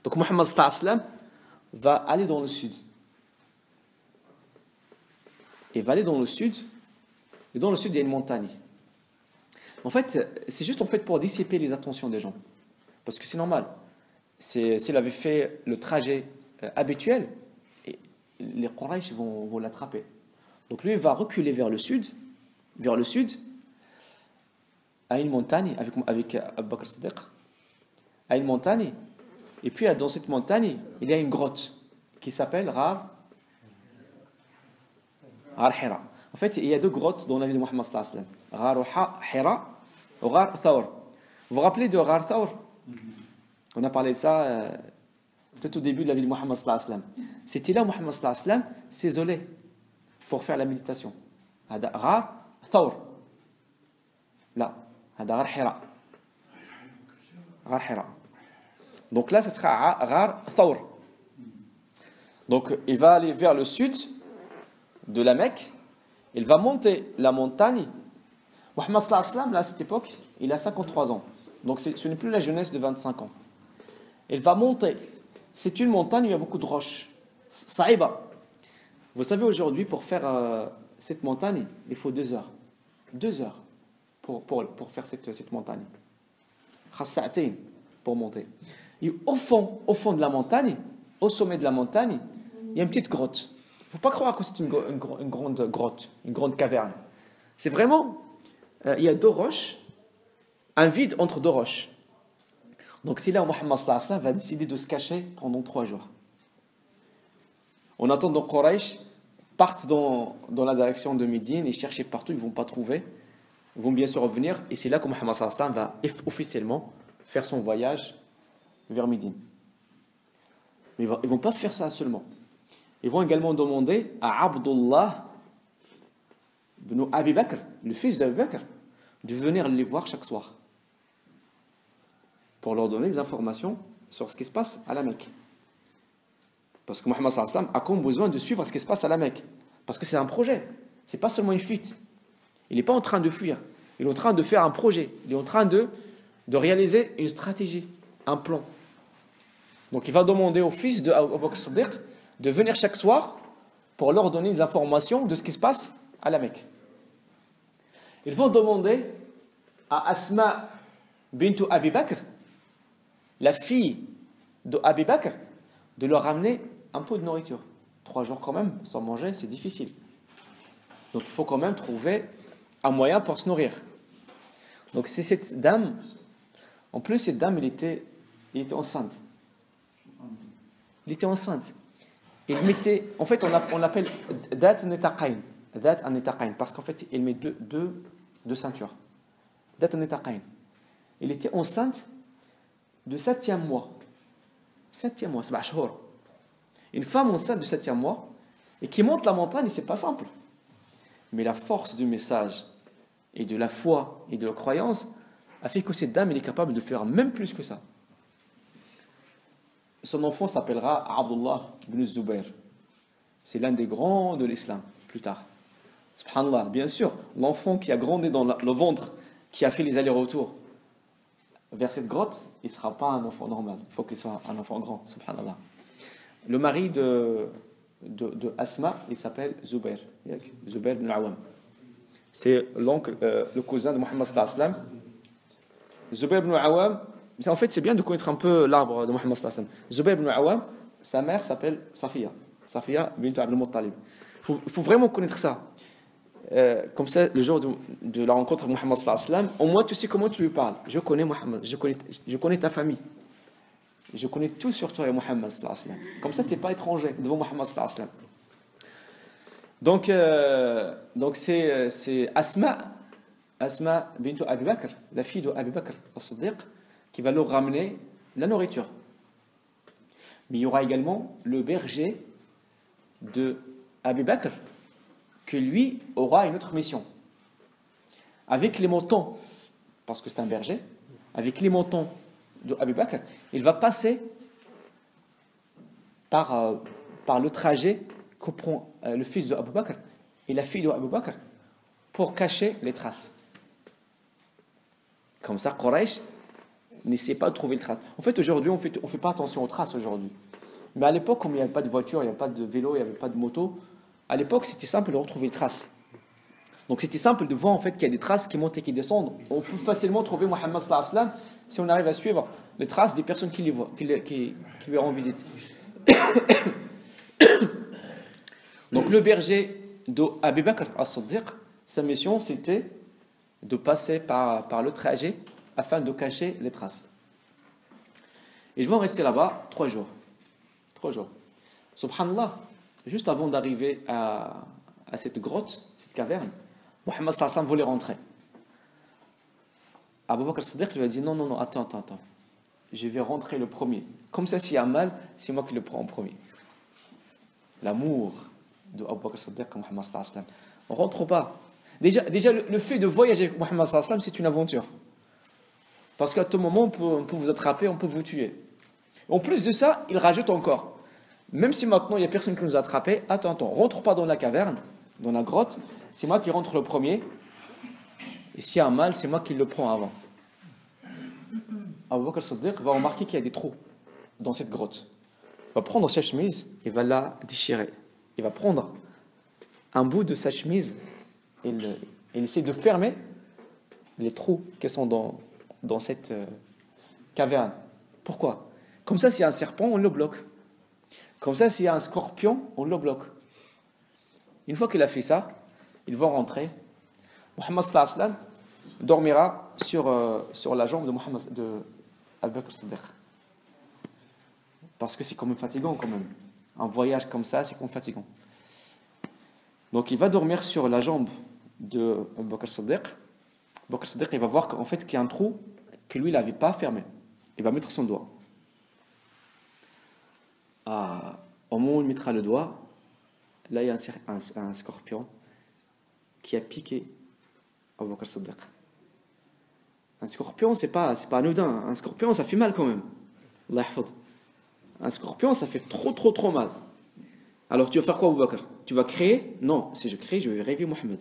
Donc Muhammad sallallahu alayhi wa sallam va aller dans le sud. Il va aller dans le sud. Et dans le sud, il y a une montagne. En fait, c'est juste pour dissiper les attentions des gens. Parce que c'est normal. S'il avait fait le trajet habituel, les Quraysh vont l'attraper. Donc lui, il va reculer vers le sud, à une montagne, avec Abu Bakr as-Siddiq, à une montagne, et puis dans cette montagne, il y a une grotte qui s'appelle Ghar Hira. En fait, il y a deux grottes dans la vie de Muhammad sallallahu alayhi wa sallam. Ghar Hira ou Ghar Thawr. Vous vous rappelez de Ghar Thawr? On a parlé de ça tout au début de la vie de Muhammad sallallahu alayhi wa sallam. C'était là où Muhammad sallallahu alayhi wa sallam s'isolait pour faire la méditation. Ghar Thawr. Là. هذا غار حراء Ghar Hira. Donc là, ce sera Ghar Thawr. Donc il va aller vers le sud de la Mecque. Il va monter la montagne. Mohammed sallallahu alayhi wa sallam, là, à cette époque, il a 53 ans. Donc ce n'est plus la jeunesse de 25 ans. Il va monter. C'est une montagne où il y a beaucoup de roches. Saïba. Vous savez, aujourd'hui, pour faire cette montagne, il faut 2 heures. 2 heures pour faire cette montagne. Khassa'atayn pour monter. Et au fond de la montagne, au sommet de la montagne, il y a une petite grotte. Il ne faut pas croire que c'est une grande grotte, une grande caverne. C'est vraiment, il y a 2 roches, un vide entre 2 roches. Donc c'est là où Mohammed sallallahu alayhi wa sallam va décider de se cacher pendant 3 jours. En attendant, Quraysh partent dans la direction de Médine et cherchent partout, ils ne vont pas trouver. Ils vont bien sûr revenir et c'est là que Mohammed sallallahu alayhi wa sallam va officiellement faire son voyage vers Médine. Mais ils ne vont pas faire ça seulement. Ils vont également demander à Abdullah ibn Abi Bakr, le fils d'Abu Bakr, de venir les voir chaque soir pour leur donner des informations sur ce qui se passe à la Mecque. Parce que Mohammed sallallahu alayhi wa sallam a comme besoin de suivre ce qui se passe à la Mecque. Parce que c'est un projet, ce n'est pas seulement une fuite. Il n'est pas en train de fuir, il est en train de faire un projet, il est en train de réaliser une stratégie, un plan. Donc il va demander au fils de Abu Bakr Siddiq de venir chaque soir pour leur donner des informations de ce qui se passe à la Mecque. Ils vont demander à Asma bint Abi Bakr, la fille de Abi Bakr, de leur ramener un peu de nourriture. 3 jours quand même, sans manger, c'est difficile. Donc il faut quand même trouver un moyen pour se nourrir. Donc c'est cette dame, en plus cette dame, elle était enceinte. Elle était enceinte. Il mettait, en fait on l'appelle Dat Netaqain. Dat Netaqain, parce qu'en fait il met deux ceintures. Dat Netaqain. Elle était enceinte de 7e mois. 7e mois, c'est Bashhur. Une femme enceinte de 7e mois et qui monte la montagne, c'est pas simple. Mais la force du message et de la foi et de la croyance a fait que cette dame elle est capable de faire même plus que ça. Son enfant s'appellera Abdullah ibn Zubair. C'est l'un des grands de l'islam, plus tard. Subhanallah, bien sûr, l'enfant qui a grandi dans le ventre, qui a fait les allers-retours vers cette grotte, il ne sera pas un enfant normal. Il faut qu'il soit un enfant grand, subhanallah. Le mari de Asma, il s'appelle Zubair. Zubair ibn Awam. C'est l'oncle, le cousin de Mohammed sallallahu alayhi wa sallam. Zubair ibn Awam, en fait, c'est bien de connaître un peu l'arbre de Mohammed sallallahu alayhi wa sallam. Zubair ibn Awam, sa mère s'appelle Safiya. Safiya bint Abdul Muttalib. Il faut vraiment connaître ça. Comme ça, le jour de la rencontre avec Mohammed sallallahu alayhi wa sallam, au moins tu sais comment tu lui parles. Je connais Mohammed, je connais ta famille. Je connais tout sur toi et Mohammed sallallahu alayhi wa sallam. Comme ça, tu n'es pas étranger devant Mohammed sallallahu alayhi wa sallam. Donc c'est Asma bint Abi Bakr, la fille de Abi Bakr as-Siddiq, qui va leur ramener la nourriture. Mais il y aura également le berger de Abi Bakr, que lui aura une autre mission. Avec les moutons, parce que c'est un berger, avec les moutons de Abi Bakr, il va passer par le trajet que prend le fils de Abu Bakr et la fille de Abu Bakr pour cacher les traces. Comme ça, Quraysh n'essaie pas de trouver les traces. En fait, aujourd'hui, on fait pas attention aux traces aujourd'hui. Mais à l'époque, comme il n'y avait pas de voiture, il n'y avait pas de vélo, il n'y avait pas de moto, à l'époque, c'était simple de retrouver les traces. Donc, c'était simple de voir en fait qu'il y a des traces qui montent et qui descendent. On peut facilement trouver Mohammed sallallahu alayhi wa sallam si on arrive à suivre les traces des personnes qui lui rend visite. Donc, le berger d'Abi Bakr as-Siddiq, sa mission, c'était de passer par le trajet afin de cacher les traces. Ils vont rester là-bas 3 jours. 3 jours. Subhanallah, juste avant d'arriver à cette grotte, cette caverne, Mohammed sallallahu alayhi wa sallam voulait rentrer. Abu Bakr as-Siddiq lui a dit non, attends. Je vais rentrer le premier. Comme ça, s'il y a mal, c'est moi qui le prends en premier. L'amour de Abu Bakr as-Siddiq à Mohammed sallallahu alayhi wa sallam. On ne rentre pas. Déjà le fait de voyager avec Mohammed sallallahu alayhi wa sallam, c'est une aventure. Parce qu'à tout moment, on peut vous attraper, on peut vous tuer. En plus de ça, il rajoute encore. Même si maintenant, il n'y a personne qui nous a attrapés, attends, rentre pas dans la caverne, dans la grotte, c'est moi qui rentre le premier. Et s'il y a un mal, c'est moi qui le prends avant. Abu Bakr as-Siddiq va remarquer qu'il y a des trous dans cette grotte. Il va prendre sa chemise et va la déchirer. Il va prendre un bout de sa chemise et il essaie de fermer les trous qui sont dans cette caverne. Pourquoi? Comme ça, s'il y a un serpent, on le bloque. Comme ça, s'il y a un scorpion, on le bloque. Une fois qu'il a fait ça, ils vont rentrer. Muhammad sallallahu alayhi wa sallam dormira sur la jambe de Abu Bakr as-Siddiq. Parce que c'est quand même fatigant quand même. Un voyage comme ça, c'est quand même fatigant. Donc il va dormir sur la jambe de Abu Bakr as-Siddiq. Abu Bakr as-Siddiq, il va voir qu'en fait qu'il y a un trou que lui, il n'avait pas fermé. Il va mettre son doigt. Au moment où il mettra le doigt, là il y a un scorpion qui a piqué Abu Bakr as-Siddiq. Un scorpion, c'est pas anodin. Un scorpion, ça fait mal quand même. Allah yahfad. Un scorpion, ça fait trop mal. Alors tu vas faire quoi, Abu Bakr? Tu vas crier? Non, si je crie, je vais réveiller Mohammed.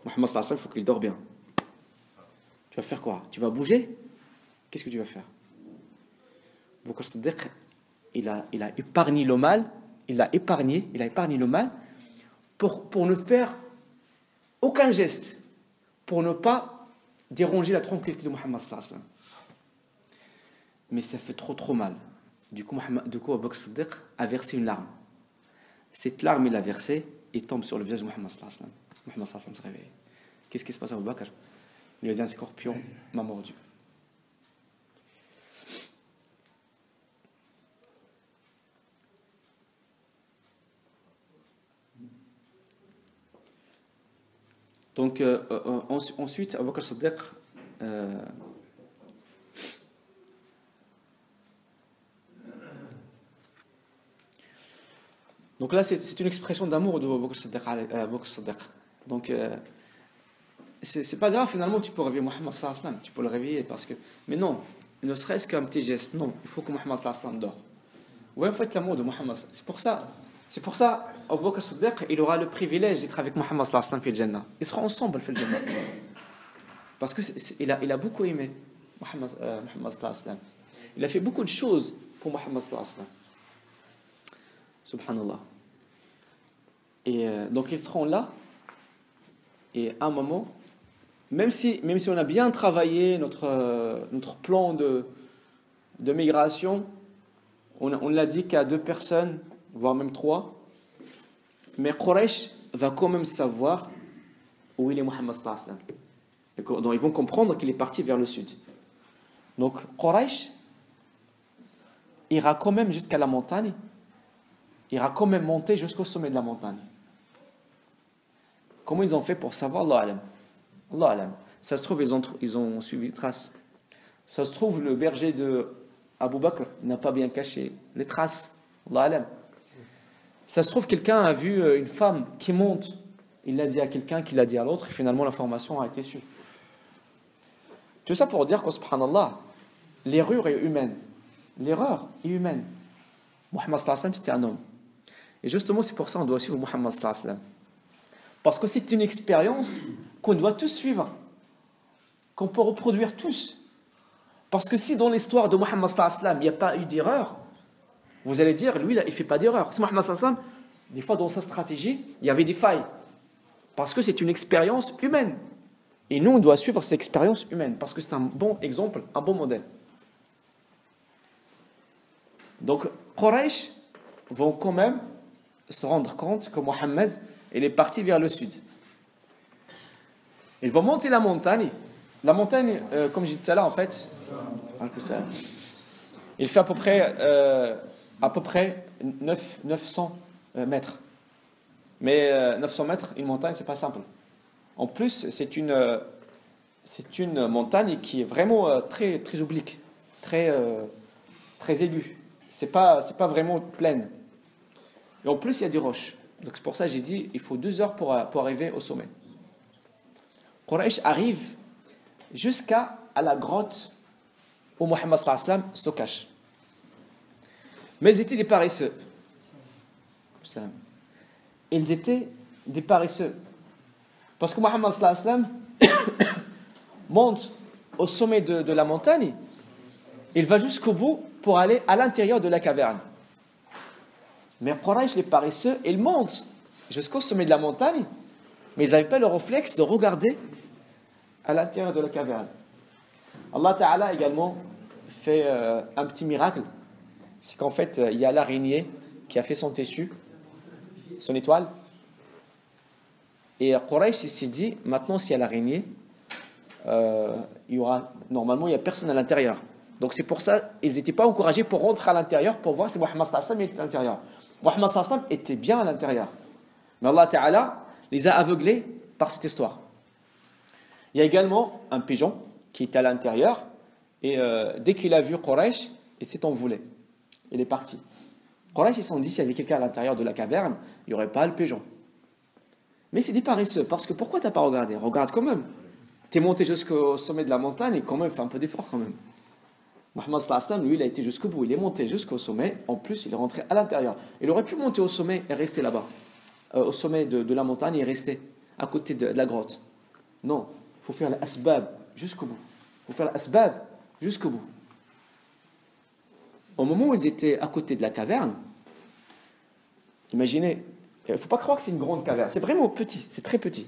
Mohammed sallallahu alayhi wa sallam, il faut qu'il dort bien. Tu vas faire quoi? Tu vas bouger? Qu'est-ce que tu vas faire? Abu Bakr as-Siddiq, il a épargné le mal. Il a épargné le mal pour ne faire aucun geste, pour ne pas déranger la tranquillité de Mohammed sallallahu alayhi wa sallam. Mais ça fait trop mal. Du coup, Abu Bakr as-Siddiq a versé une larme. Cette larme, il a versée et tombe sur le visage de Mohammed sallallahu alayhi wa sallam. Mohammed sallallahu alayhi wa sallam se réveille. Qu'est-ce qui se passe à Abu Bakr? Il lui a dit: un scorpion m'a mordu. Donc, ensuite, Abu Bakr as-Siddiq donc là, c'est une expression d'amour de Abu Bakr as-Siddiq. Donc, c'est pas grave, finalement, tu peux réveiller Mohammed sallallahu alayhi wa sallam. Tu peux le réveiller parce que... Mais non, ne serait-ce qu'un petit geste. Non, il faut que Mohammed sallallahu alayhi wa sallam dort. Ouais, en fait, l'amour de Mohammed. C'est pour ça, Abu Bakr as-Siddiq, il aura le privilège d'être avec Mohammed sallallahu alayhi wa sallam fil Jannah. Ils seront ensemble fil Jannah. Parce que il a beaucoup aimé Mohammed sallallahu alayhi wa sallam. Il a fait beaucoup de choses pour Mohammed sallallahu alayhi wa sallam. Subhanallah. Et donc ils seront là. Et à un moment, même si on a bien travaillé notre plan de migration, on l'a dit qu'à 2 personnes, voire même 3, mais Quraysh va quand même savoir où il est Mohammed sallallahu alayhi wa sallam. Donc ils vont comprendre qu'il est parti vers le sud. Donc Quraysh ira quand même jusqu'à la montagne, ira quand même monter jusqu'au sommet de la montagne. Comment ils ont fait pour savoir? Allah alam. Allah alam. Ça se trouve, ils ont suivi les traces. Ça se trouve, le berger de Abu Bakr n'a pas bien caché les traces. Allah alam. Ça se trouve, quelqu'un a vu une femme qui monte. Il l'a dit à quelqu'un, qui l'a dit à l'autre, et finalement l'information a été su. Tout ça pour dire que, subhanallah, l'erreur est humaine. L'erreur est humaine. Mohammed sallallahu alayhi wa sallam, c'était un homme. Et justement, c'est pour ça qu'on doit suivre Mohammed sallallahu alayhi wa sallam. Parce que c'est une expérience qu'on doit tous suivre, qu'on peut reproduire tous. Parce que si dans l'histoire de Mohammed sallallahu alayhi wa sallam, il n'y a pas eu d'erreur, vous allez dire, lui, là, il ne fait pas d'erreur. Si Mohammed sallallahu alayhi wa sallam, des fois dans sa stratégie, il y avait des failles. Parce que c'est une expérience humaine. Et nous, on doit suivre cette expérience humaine. Parce que c'est un bon exemple, un bon modèle. Donc, Quraysh vont quand même se rendre compte que Mohammed, il est parti vers le sud. Ils vont monter la montagne. La montagne, comme je disais tout à l'heure, en fait, il fait à peu près 900 mètres. Mais 900 mètres, une montagne, c'est pas simple. En plus, c'est une montagne qui est vraiment très, très oblique, très aiguë. C'est pas vraiment pleine. Et en plus, il y a des roches. Donc c'est pour ça que j'ai dit il faut 2 heures pour arriver au sommet. Quraysh arrive jusqu'à la grotte où Mohammed sallallahu alayhi wa sallam se cache. Mais ils étaient des paresseux. Ils étaient des paresseux. Parce que Mohammed sallallahu alayhi wa sallam monte au sommet de la montagne, il va jusqu'au bout pour aller à l'intérieur de la caverne. Mais Quraysh, les paresseux, ils montent jusqu'au sommet de la montagne, mais ils n'avaient pas le réflexe de regarder à l'intérieur de la caverne. Allah Ta'ala également fait un petit miracle, c'est qu'en fait, il y a l'araignée qui a fait son tissu, son étoile, et Quraysh s'est dit, maintenant s'il y a l'araignée, il y aura, normalement il n'y a personne à l'intérieur. Donc c'est pour ça ils n'étaient pas encouragés pour rentrer à l'intérieur pour voir si Mohammed sallallahu alayhi wa sallam était à l'intérieur. Mohammed sallallahu alayhi wa sallam était bien à l'intérieur, mais Allah Ta'ala les a aveuglés par cette histoire. Il y a également un pigeon qui était à l'intérieur et dès qu'il a vu Quraysh, il s'est envolé, il est parti. Quraysh, ils se sont dit, s'il y avait quelqu'un à l'intérieur de la caverne, il n'y aurait pas le pigeon. Mais c'est des paresseux, parce que pourquoi tu n'as pas regardé? Regarde quand même. Tu es monté jusqu'au sommet de la montagne et quand même, fais un peu d'effort quand même. Mohammed sallallahu alayhi wa sallam, lui, il a été jusqu'au bout. Il est monté jusqu'au sommet. En plus, il est rentré à l'intérieur. Il aurait pu monter au sommet et rester là-bas. Au sommet de la montagne et rester à côté de la grotte. Non, il faut faire l'asbab jusqu'au bout. Il faut faire l'asbab jusqu'au bout. Au moment où ils étaient à côté de la caverne, imaginez, il ne faut pas croire que c'est une grande caverne. C'est vraiment petit, c'est très petit.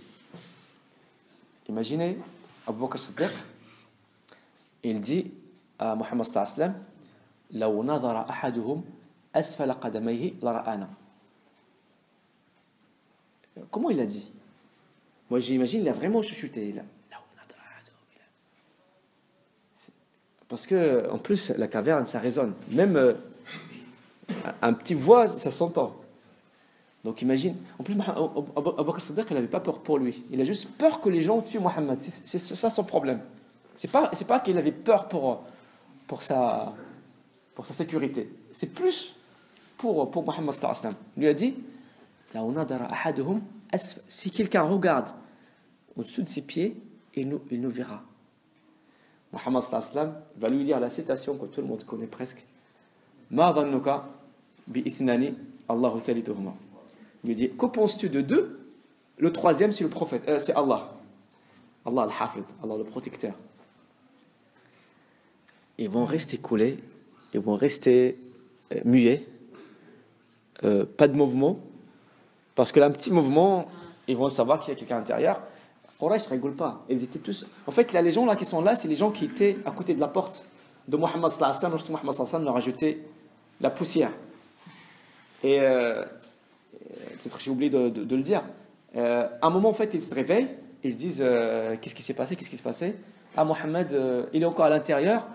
Imaginez, Abu Bakr Siddiq, il dit à Mohammed sallallahu alayhi wa sallam, لو نظر أحدهم أسفل قدميه لرآنا. Comment il a dit? Moi j'imagine, il a vraiment chuchoté. Parce que, en plus, la caverne, ça résonne. Même un petit voix, ça s'entend. Donc imagine, en plus, Abu Bakr Siddiq, il n'avait pas peur pour lui. Il a juste peur que les gens tuent Mohammed. C'est ça son problème. C'est pas qu'il avait peur pour sa sécurité. C'est plus pour Mohammed sallallahu alayhi wa sallam. Il lui a dit, si quelqu'un regarde au-dessus de ses pieds, il nous verra. Mohammed sallallahu alayhi wa sallam va lui dire la citation que tout le monde connaît presque. Ma dhannuka bi ithnani Allahu thalithuhuma. Il lui dit, que penses-tu de deux? Le troisième, c'est le prophète, c'est Allah. Allah al-Hafid, Allah le protecteur. Ils vont rester collés, ils vont rester muets, pas de mouvement, parce que là, un petit mouvement, ils vont savoir qu'il y a quelqu'un à l'intérieur. Quraysh ne rigole pas. Ils étaient tous. En fait, là, les gens là qui sont là, c'est les gens qui étaient à côté de la porte de Mohammed sallallahu alayhi wa sallam. Lorsque Mohammed sallallahu alayhi wa sallam leur a jeté la poussière. Et peut-être que j'ai oublié de le dire. À un moment, en fait, ils se réveillent et ils se disent qu'est-ce qui s'est passé? Qu'est-ce qui s'est passé? Ah, Mohammed, il est encore à l'intérieur.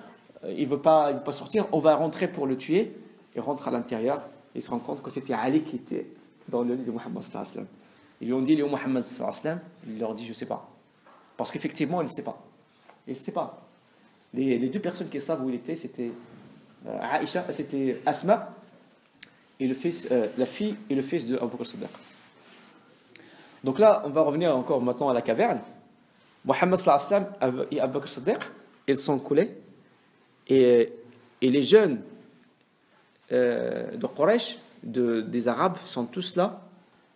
Il veut pas sortir. On va rentrer pour le tuer. Il rentre à l'intérieur. Il se rend compte que c'était Ali qui était dans le lit de Mohammed sallallahu alayhi wa sallam. Ils lui ont dit, il est où Mohammed sallallahu alayhi wa sallam? Il leur dit, je ne sais pas. Parce qu'effectivement, il ne sait pas. Il ne sait pas. Les deux personnes qui savent où il était, c'était Aïcha, c'était Asma, et la fille et le fils de Abu Bakr Siddiq. Donc là, on va revenir encore maintenant à la caverne. Mohammed sallallahu alayhi wa sallam et Abu Bakr Siddiq, ils sont coulés. Et les jeunes de Quraysh, des Arabes, sont tous là,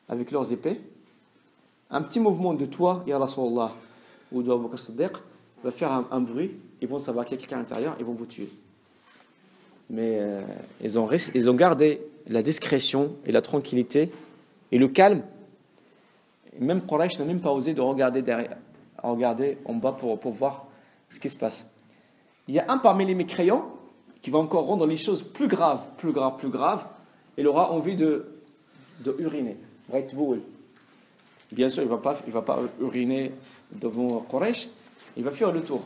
avec leurs épées. Un petit mouvement de toi, Ya Rasulallah, ou de Abu Bakr Siddiq, va faire un bruit, ils vont savoir qu'il y a quelqu'un à l'intérieur, ils vont vous tuer. Mais ils ont gardé la discrétion et la tranquillité et le calme. Et même Quraysh n'a même pas osé de regarder en bas pour voir ce qui se passe. Il y a un parmi les mécréants qui va encore rendre les choses plus graves. Il aura envie de uriner. Bien sûr, il va pas uriner devant Quraysh, il va faire le tour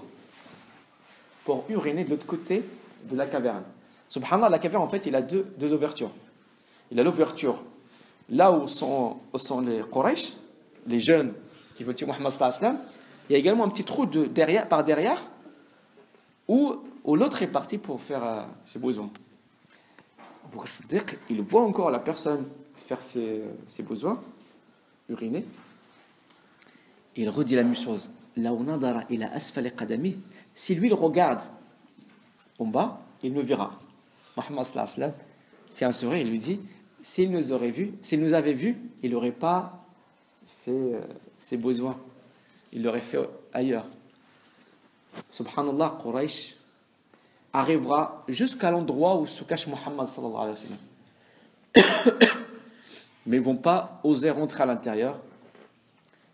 pour uriner de l'autre côté de la caverne. Subhanallah, la caverne, en fait, il a deux ouvertures. Il a l'ouverture là où sont les Quraysh, les jeunes qui veulent tuer Mohammed sallallahu alayhi wa sallam. Il y a également un petit trou par derrière où l'autre est parti pour faire ses besoins. Abu Bakr Siddiq, il voit encore la personne faire ses besoins, uriner. Il redit la même chose. Si lui il regarde en bas, il nous verra. Mohammed sallallahu alayhi wa sallam fait un sourire, il lui dit, s'il nous avait vus, il n'aurait pas fait ses besoins. Il l'aurait fait ailleurs. Subhanallah, Quraysh arrivera jusqu'à l'endroit où se cache Mohammed sallallahu alayhi wa sallam. Mais ils ne vont pas oser rentrer à l'intérieur.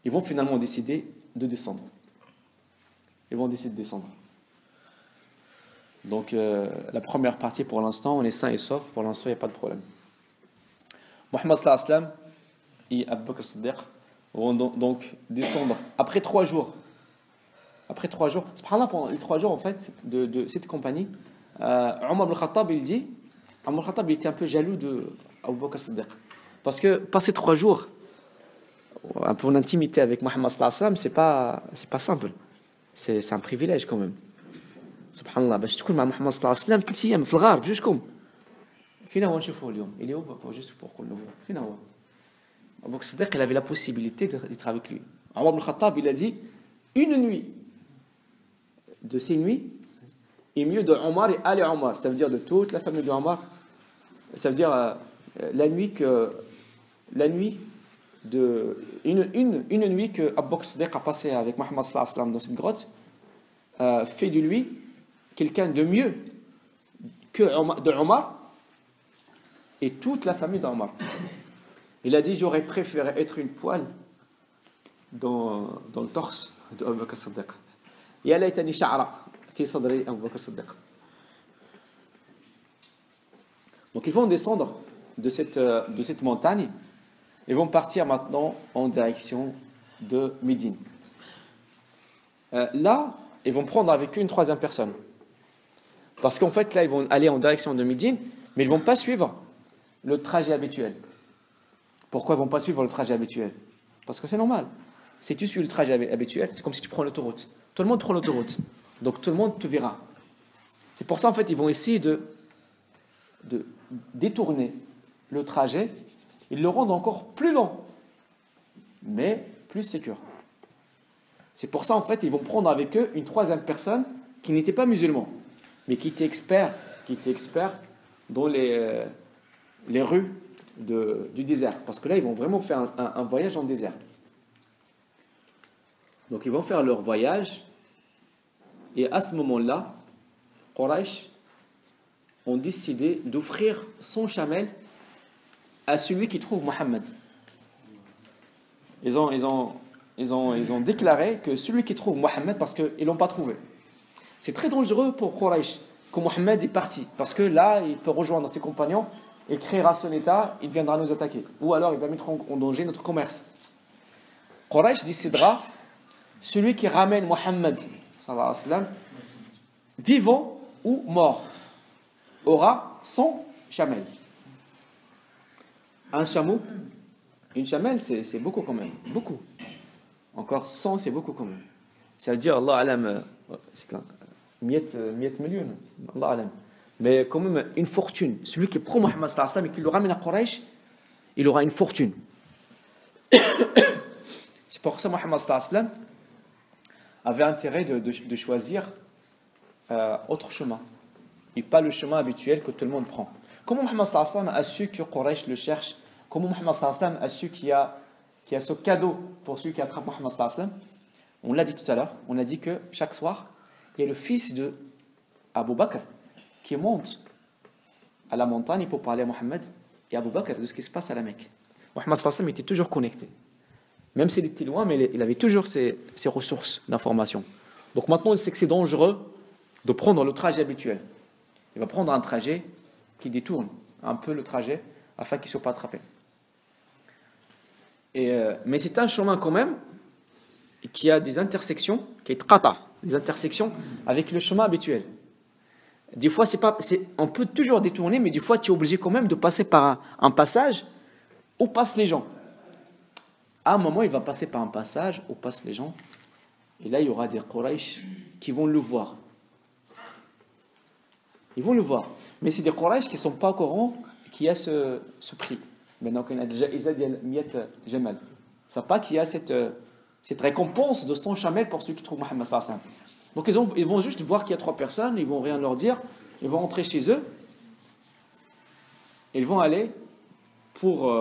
Ils vont finalement décider de descendre. Ils vont décider de descendre. Donc, la première partie, pour l'instant, on est sain et sauf. Pour l'instant, il n'y a pas de problème. Mohammed sallallahu alayhi wa sallam et Abu Bakr Siddiq vont donc descendre après 3 jours. Après 3 jours, subhanallah, pendant les 3 jours en fait de cette compagnie, Omar ibn Khattab il dit, Omar ibn Khattab il était un peu jaloux de Abu Bakr Siddiq parce que passer 3 jours un peu en intimité avec Mohammed sallallahu alayhi wa sallam, c'est pas simple, c'est un privilège quand même. Subhanallah, باش تكون مع محمد صلى الله عليه وسلم 3 أيام في الغار بجوجكم. فينا هو نشوفه اليوم. Il est où juste pour qu'on le voit. فينا هو. Abu Bakr Siddiq il avait la possibilité d'être avec lui. Omar ibn Khattab il a dit une nuit de ces nuits est mieux de Omar et Ali Omar, ça veut dire de toute la famille de Omar, ça veut dire la nuit de une nuit que Abu Bakr Siddiq a passé avec Mohammed sallallahu alayhi wa sallam dans cette grotte fait de lui quelqu'un de mieux que de Omar et toute la famille d'Omar. Il a dit j'aurais préféré être une poêle dans le torse de Abu Bakr Siddiq. يا ليتني شعرة في صدر أبو بكر الصديق. Donc ils vont descendre de cette montagne. Ils vont partir maintenant en direction de Médine. Là, ils vont prendre avec eux une 3e personne. Parce qu'en fait, là, ils vont aller en direction de Médine, mais ils ne vont pas suivre le trajet habituel. Pourquoi ils ne vont pas suivre le trajet habituel? Parce que c'est normal. Si tu suis le trajet habituel, c'est comme si tu prends l'autoroute. Tout le monde prend l'autoroute. Donc tout le monde te verra. C'est pour ça, en fait, ils vont essayer de détourner le trajet. Ils le rendent encore plus long, mais plus sécure. C'est pour ça, en fait, ils vont prendre avec eux une 3e personne qui n'était pas musulman, mais qui était expert dans les rues du désert. Parce que là, ils vont vraiment faire un voyage en désert. Donc ils vont faire leur voyage et à ce moment-là, Quraysh ont décidé d'offrir son chamel à celui qui trouve Mohammed. Ils ont déclaré que celui qui trouve Mohammed, parce qu'ils ne l'ont pas trouvé. C'est très dangereux pour Quraysh que Mohammed est parti, parce que là, il peut rejoindre ses compagnons, il créera son état, il viendra nous attaquer. Ou alors il va mettre en danger notre commerce. Quraysh décidera celui qui ramène Mohammed sallallahu alayhi wa sallam, vivant ou mort, aura 100 chamelles. Un chameau, une chamelle, c'est beaucoup quand même. Beaucoup. Encore 100, c'est beaucoup quand même. Ça veut dire, Allah alam, c'est quand 100 millions, Allah alam. Mais quand même, une fortune. Celui qui prend Mohammed sallallahu alayhi wa sallam et qui le ramène à Quraysh, il aura une fortune. C'est pour ça que Mohammed sallallahu alayhi wa sallam avait intérêt de choisir autre chemin et pas le chemin habituel que tout le monde prend. Comment Mohammed sallallahu alayhi wa sallam a su que Quraysh le cherche? Comment Mohammed sallallahu alayhi wa sallam a su qu'il y a ce cadeau pour celui qui attrape Mohammed sallallahu alayhi wa sallam? On l'a dit tout à l'heure, on a dit que chaque soir, il y a le fils de Abu Bakr qui monte à la montagne pour parler à Mohammed et Abu Bakr de ce qui se passe à la Mecque. Mohammed sallallahu alayhi wa sallam était toujours connecté. Même s'il était loin, mais il avait toujours ses ressources d'information. Donc maintenant, il sait que c'est dangereux de prendre le trajet habituel. Il va prendre un trajet qui détourne un peu le trajet afin qu'il ne soit pas attrapé. Mais c'est un chemin quand même qui a des intersections, qui est qata, des intersections avec le chemin habituel. Des fois, on peut toujours détourner, mais des fois, tu es obligé quand même de passer par un passage où passent les gens. À un moment, il va passer par un passage où passent les gens. Et là, il y aura des Quraysh qui vont le voir. Ils vont le voir. Mais c'est des Quraysh qui ne sont pas au courant qu'il y a ce prix. Maintenant qu'il y a déjà Izad Miyat Jamal. Ils ne savent pas qu'il y a cette récompense de 100 chamel pour ceux qui trouvent Mohammed sallallahu alayhi wa sallam. Donc ils vont juste voir qu'il y a 3 personnes, ils vont rien leur dire, ils vont rentrer chez eux, ils vont aller pour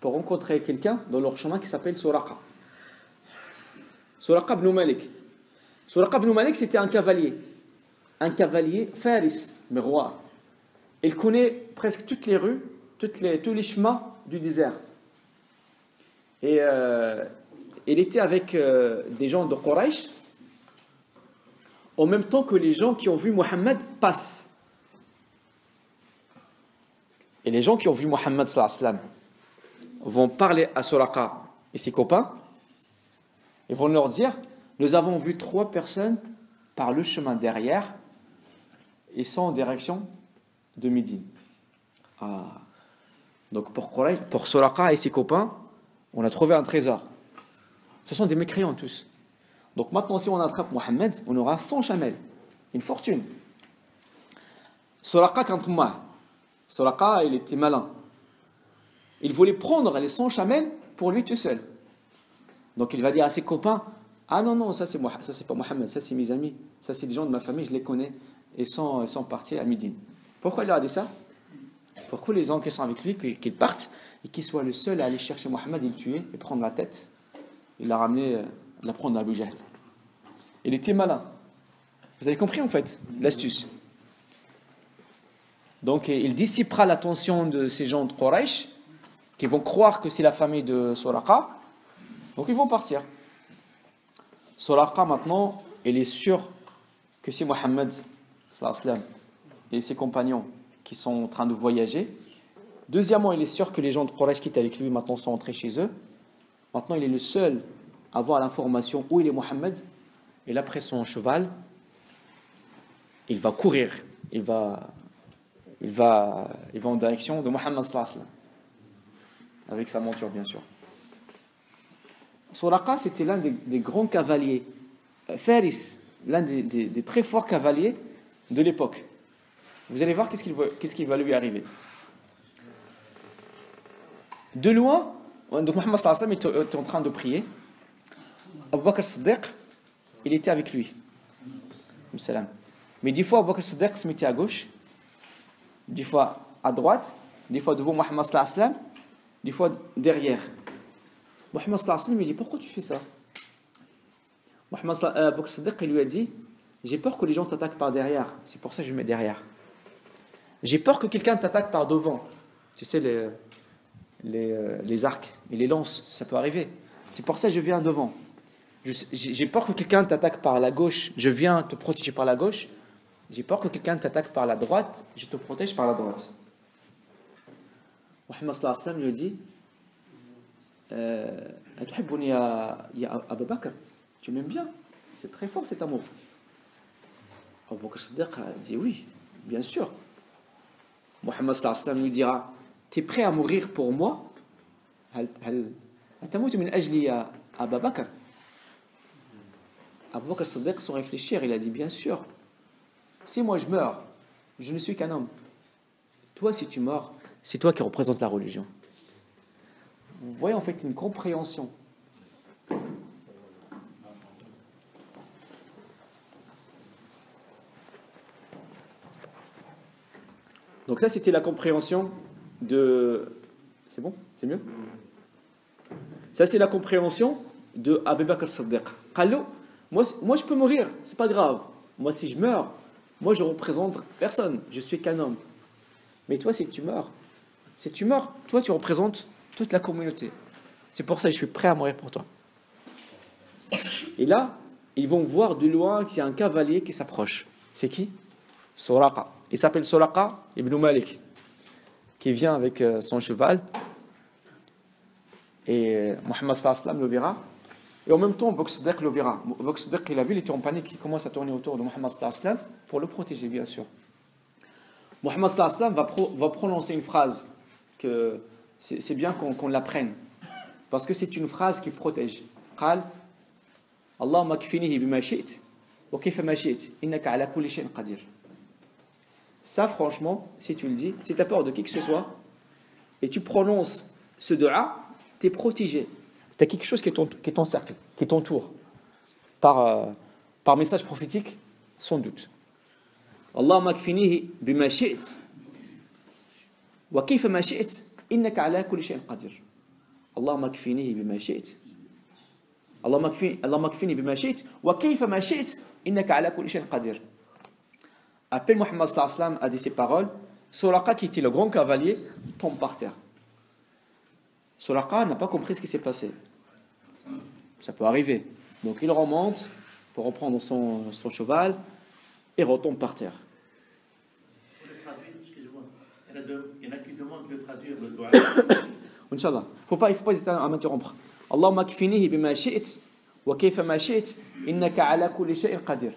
rencontrer quelqu'un dans leur chemin qui s'appelle Suraqa. Suraqa ibn Malik. Suraqa ibn Malik, c'était un cavalier faris, mais roi. Il connaît presque toutes les rues, tous les chemins du désert. Et il était avec des gens de Quraysh, en même temps que les gens qui ont vu Mohammed passent. Et les gens qui ont vu Mohammed sallallahu alayhi wa sallam vont parler à Suraqa et ses copains. Ils vont leur dire, nous avons vu 3 personnes par le chemin derrière et sont en direction de Médine. Donc pour Suraqa et ses copains, on a trouvé un trésor. Ce sont des mécréants tous. Donc maintenant, si on attrape Mohammed, on aura 100 chamels, une fortune. Suraqa quand moi, Suraqa, il était malin. Il voulait prendre les 100 chamels pour lui tout seul. Donc il va dire à ses copains, ah non, ça c'est pas Mohammed, ça c'est mes amis, ça c'est des gens de ma famille, je les connais, et sont partis à Médine. Pourquoi il leur a dit ça? Pourquoi les gens qui sont avec lui, qu'ils partent, et qu'il soit le seul à aller chercher Mohammed et le tuer, et prendre la tête, il l'a ramené, la prendre à Abu Jahl. Il était malin. Vous avez compris en fait l'astuce. Donc il dissipera l'attention de ces gens de Quraysh, qui vont croire que c'est la famille de Suraqa, donc ils vont partir. Suraqa maintenant, il est sûr que c'est Mohammed sallallahu alayhi wa sallam et ses compagnons qui sont en train de voyager. Deuxièmement, il est sûr que les gens de Quraysh qui étaient avec lui maintenant sont entrés chez eux. Maintenant, il est le seul à avoir l'information où il est Mohammed. Et là, après son cheval, il va courir. Il va en direction de Mohammed sallallahu alayhi wa sallam. Avec sa monture, bien sûr. Suraqa, c'était l'un des grands cavaliers. Faris, l'un des très forts cavaliers de l'époque. Vous allez voir qu'est-ce qui va lui arriver. De loin, donc Mohammed sallallahu alayhi wa sallam était en train de prier. Abu Bakr Siddiq, il était avec lui. Mais des fois, Abu Bakr Siddiq se mettait à gauche, des fois à droite, des fois devant Mohammed sallallahu alayhi wa sallam, des fois derrière. Mohammed sallallahu alayhi wa sallam, il dit, pourquoi tu fais ça? Abu Bakr Siddiq, il lui a dit, j'ai peur que les gens t'attaquent par derrière, c'est pour ça que je me mets derrière. J'ai peur que quelqu'un t'attaque par devant. Tu sais, les arcs et les lances, ça peut arriver. C'est pour ça que je viens devant. J'ai peur que quelqu'un t'attaque par la gauche, je viens te protéger par la gauche. J'ai peur que quelqu'un t'attaque par la droite, je te protège par la droite. Mohammed sallallahu alayhi wa sallam lui a dit, Atuhibbuni ya Abu Bakr, tu m'aimes bien, c'est très fort cet amour. Abu Bakr Siddiq a dit oui, bien sûr. Mohammed sallallahu alayhi wa sallam lui dira, tu es prêt à mourir pour moi? Atamutu min ajli ya Abu Bakr. Abu Bakr Siddiq, sans réfléchir, il a dit bien sûr. Si moi je meurs, je ne suis qu'un homme. Toi, si tu meurs, c'est toi qui représente la religion. Vous voyez en fait une compréhension. Donc ça, c'était la compréhension de... C'est bon? C'est mieux? Ça, c'est la compréhension de Abu Bakr Siddiq. Qallo, moi, je peux mourir, c'est pas grave. Moi, si je meurs, moi, je représente personne. Je suis qu'un homme. Mais toi, si tu meurs, toi, tu représentes toute la communauté. C'est pour ça que je suis prêt à mourir pour toi. Et là, ils vont voir de loin qu'il y a un cavalier qui s'approche. C'est qui? Suraqa. Il s'appelle Suraqa ibn Malik, qui vient avec son cheval. Et Mohammed sallallahu alayhi wa sallam le verra. Et en même temps, Abu Bakr Siddiq le verra. Abu Bakr Siddiq, il a vu, il était en panique, il commence à tourner autour de Mohammed sallallahu alayhi wa sallam pour le protéger, bien sûr. Mohammed sallallahu alayhi wa sallam va prononcer une phrase que c'est bien qu'on l'apprenne. Parce que c'est une phrase qui protège. Qal Allahumma kfinihi bima shi'ta wa kayfa ma shi'ta innaka ala kulli shay'in qadir. Ça, franchement, si tu le dis, si tu as peur de qui que ce soit, et tu prononces ce dua, tu es protégé. Tu as quelque chose qui t'encercle, qui t'entoure, par par message prophétique, sans doute. Allahumma kfinihi bima shi'it wa kayfa ma shi'it innaka ala kulli shay'in qadir. Allahumma kfinihi bima shi'it. Allahumma kfini bima shi'it wa kayfa ma shi'it innaka ala kulli shay'in qadir. À peine Muhammad sallallahu alayhi wa sallam a dit ces paroles, Suraqa, qui était le grand cavalier, tombe par terre. Suraqa n'a pas compris ce qui s'est passé. Ça peut arriver. Donc il remonte pour reprendre son cheval et retombe par terre. Pour le traduire, excusez-moi, il y en a qui demandent de traduire le doigt. Inch'Allah. Il ne faut pas hésiter à m'interrompre. Allahumma kfinihi bima shi'it wa kayfa ma shi'it innaka ala kulli shay'in qadir.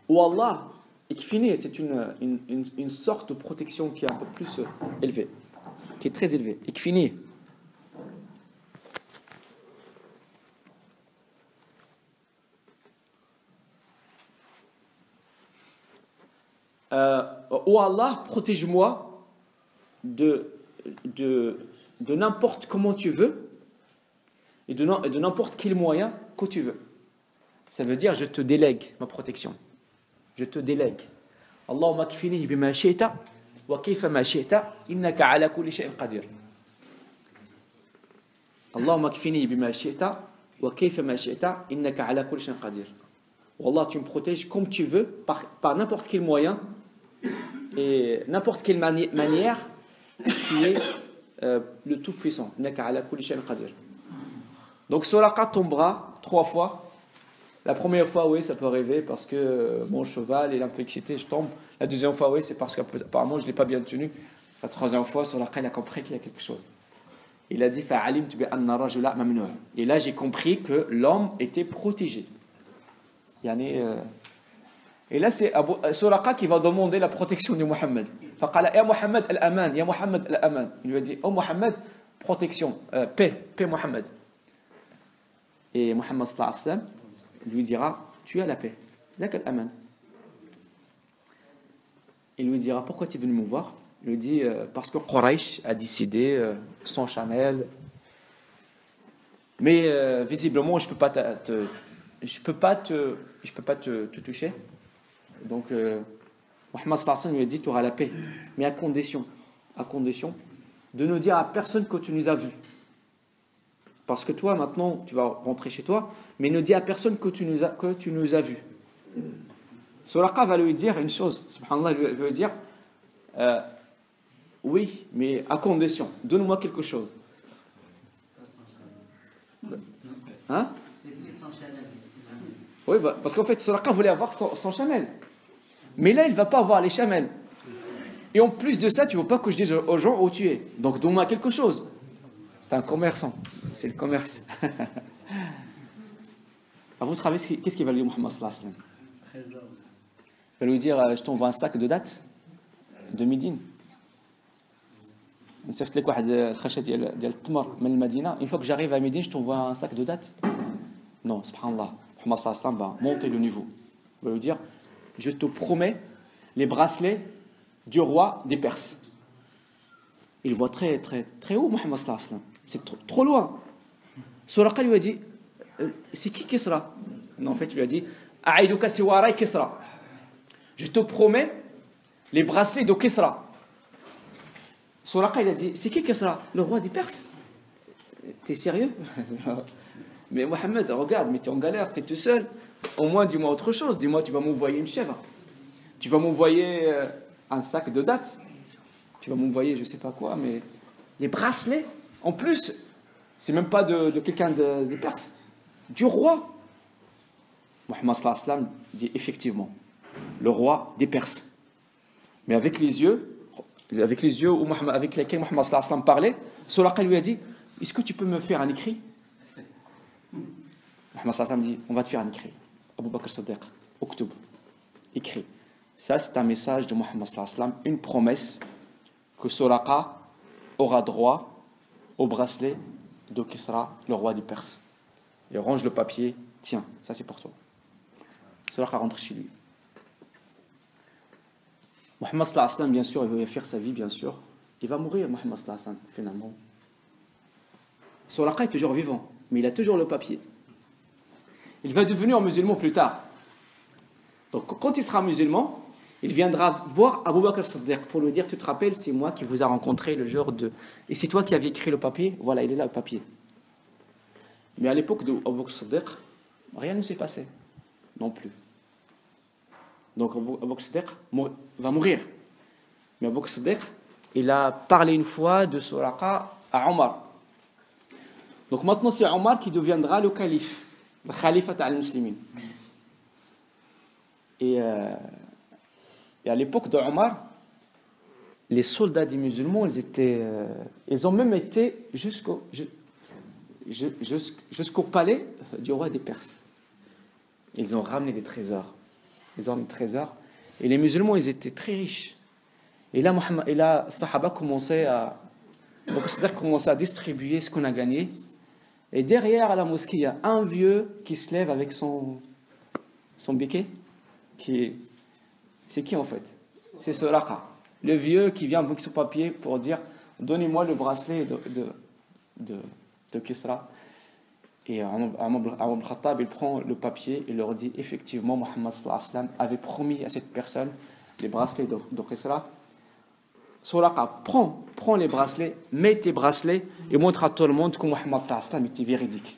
Ou Allah, ikfini, c'est une sorte de protection qui est un peu plus élevée, qui est très élevée. Ikfini. Oh Allah, protège-moi de n'importe comment tu veux et de n'importe quel moyen que tu veux. Ça veut dire je te délègue ma protection. Je te délègue. Allahumma kfini bima shi'ta wa kayfa ma shi'ta innaka ala kulli shay'in qadir. Allahumma kfini bima shi'ta wa kayfa ma shi'ta innaka ala kulli shay'in qadir. Wallah, tu me protèges comme tu veux par n'importe quel moyen et n'importe quelle manière qui est le Tout-Puissant. Donc Suraqa tombera 3 fois. La première fois, oui, ça peut arriver parce que mon cheval est un peu excité, je tombe. La deuxième fois, oui, c'est parce qu'apparemment je ne l'ai pas bien tenu. La troisième fois, Suraqa, il a compris qu'il y a quelque chose. Il a dit فَعَلِمْتُ بِأَنَّ الرَّجُلَ مَمْنُوعٌ. Et là, j'ai compris que l'homme était protégé. Et là, c'est Suraqa qui va demander la protection de Muhammad. فقال يا محمد الأمان يا محمد الأمان. Il lui a dit oh Muhammad, protection, paix Muhammad. Et Muhammad sallallahu alayhi wa sallam lui dira tu as la paix, لك الأمان. Il lui dira pourquoi tu es venu me voir? Il lui dit parce que Quraysh a décidé sans chamelle. Mais visiblement je peux pas te toucher. Donc Muhammad sallallahu alayhi wa sallam lui a dit tu auras la paix, mais à condition de ne dire à personne que tu nous as vus. Parce que toi maintenant tu vas rentrer chez toi, mais ne dis à personne que tu nous as vus. Suraqa va lui dire une chose, subhanallah, il veut dire oui, mais à condition, donne-moi quelque chose. Hein? Oui, parce qu'en fait Suraqa voulait avoir son chamel. Mais là, il ne va pas avoir les chamelles. Et en plus de ça, tu ne veux pas que je dise aux gens où tu es. Donc, donne-moi quelque chose. C'est un commerçant. C'est le commerce. À votre avis, qu'est-ce qu'il va lui dire Muhammad sallallahu alayhi wa sallam? Il va lui dire je t'envoie un sac de dattes de Médine. Une fois que j'arrive à Médine, je t'envoie un sac de dattes. Non, subhanallah. Muhammad sallallahu alayhi wa sallam va monter le niveau. Il va lui dire je te promets les bracelets du roi des Perses. Il voit très, très, très haut, Muhammad sallallahu alayhi wa sallam. C'est trop loin. Suraqa lui a dit c'est qui Kisra? Non, en fait, il lui a dit A'iduka siwarai Kisra. Je te promets les bracelets de Kisra. Suraqa, il a dit c'est qui Kisra? Le roi des Perses. T'es sérieux? Mais Mohammed, regarde, mais t'es en galère, t'es tout seul. Au moins, dis-moi autre chose. Dis-moi, tu vas m'envoyer une chèvre. Tu vas m'envoyer un sac de dattes. Tu vas m'envoyer je sais pas quoi, mais les bracelets, en plus, c'est même pas de quelqu'un des Perses, du roi. Muhammad sallallahu alayhi wa sallam dit effectivement, le roi des Perses. Mais avec les yeux avec lesquels Muhammad sallallahu alayhi wa sallam parlait, Suraqa lui a dit est-ce que tu peux me faire un écrit? Muhammad sallallahu alayhi wa sallam dit on va te faire un écrit. Abu Bakr Siddiq, Oktub, écrit. Ça, c'est un message de Muhammad sallallahu alayhi wa sallam, une promesse que Suraqa aura droit au bracelet de Kisra, le roi des Perses. Il range le papier, tiens, ça c'est pour toi. Suraqa rentre chez lui. Muhammad sallallahu alayhi wa sallam, bien sûr, il va faire sa vie, bien sûr. Il va mourir, Muhammad sallallahu alayhi wa sallam, finalement. Suraqa est toujours vivant, mais il a toujours le papier. il va devenir musulman plus tard. Donc quand il sera musulman, il viendra voir Abu Bakr Siddiq pour lui dire, tu te rappelles, c'est moi qui vous a rencontré le jour de... Et c'est toi qui avais écrit le papier, voilà, il est là le papier. Mais à l'époque de Abu Bakr Siddiq, rien ne s'est passé, non plus. Donc Abu Bakr Siddiq va mourir. Mais Abu Bakr Siddiq, il a parlé une fois de Suraqa à Omar. Donc maintenant c'est Omar qui deviendra le calife, le khalifat al-muslimin. Et à l'époque d'Omar, les soldats des musulmans, ils ont même été jusqu'au palais du roi des Perses. Ils ont ramené des trésors. Et les musulmans, ils étaient très riches. Et là, Sahaba commençait à distribuer ce qu'on a gagné. Et derrière à la mosquée, il y a un vieux qui se lève avec son béquet. C'est qui en fait? C'est Suraqa, le vieux qui vient avec son papier pour dire donnez-moi le bracelet de Kisra. Et Omar ibn Khattab, il prend le papier et leur dit effectivement Muhammad sallallahu alayhi wa sallam avait promis à cette personne les bracelets de Kisra. Suraqa, prends les bracelets, mets tes bracelets et montre à tout le monde que Muhammad sallallahu alayhi wa sallam était véridique.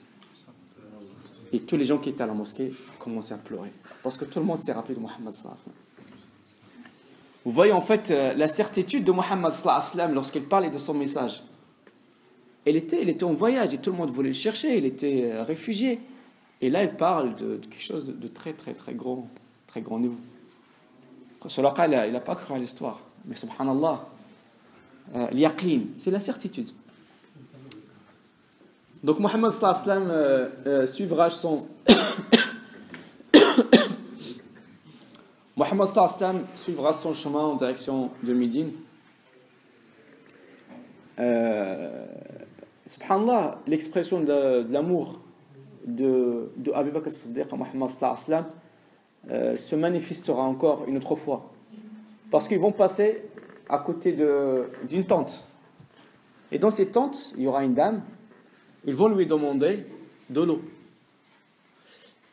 Et tous les gens qui étaient à la mosquée commençaient à pleurer parce que tout le monde s'est rappelé de Muhammad sallallahu alayhi wa sallam. Vous voyez en fait la certitude de Muhammad sallallahu alayhi wa sallam lorsqu'il parlait de son message. Il était en voyage et tout le monde voulait le chercher, il était réfugié. Et là, il parle de quelque chose de très grand niveau. Suraqa, il n'a pas cru à l'histoire. Mais subhanallah, l'yaqin, c'est la certitude. Donc Muhammad sallallahu alayhi wa sallam suivra son... Muhammad sallallahu alayhi wa sallam suivra son chemin en direction de Médine. Subhanallah, l'expression de l'amour de Abu Bakr Siddiq à Muhammad sallallahu alayhi wa sallam se manifestera encore une autre fois. Parce qu'ils vont passer à côté d'une tente. Et dans cette tente, il y aura une dame. Ils vont lui demander de l'eau.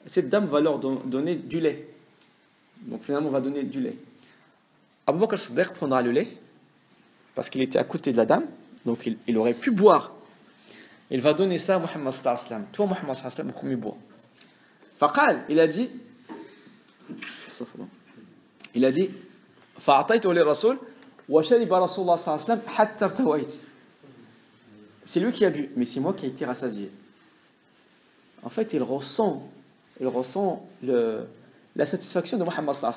Cette dame va leur donner du lait. Donc finalement, on va donner du lait. Abu Bakr Siddiq prendra le lait parce qu'il était à côté de la dame. Donc il aurait pu boire. Il va donner ça à Muhammad sallallahu alayhi wa sallam. Toi, Muhammad sallallahu alayhi wa sallam, premier bois. Faqal, il a dit fa'ataytu li rasul wa shariba rasulullah sallallahu alayhi wa sallam hatta irtawayt. C'est lui qui a bu, mais c'est moi qui ai été rassasié. En fait, il ressent la satisfaction de Muhammad sallallahu alayhi wa sallam.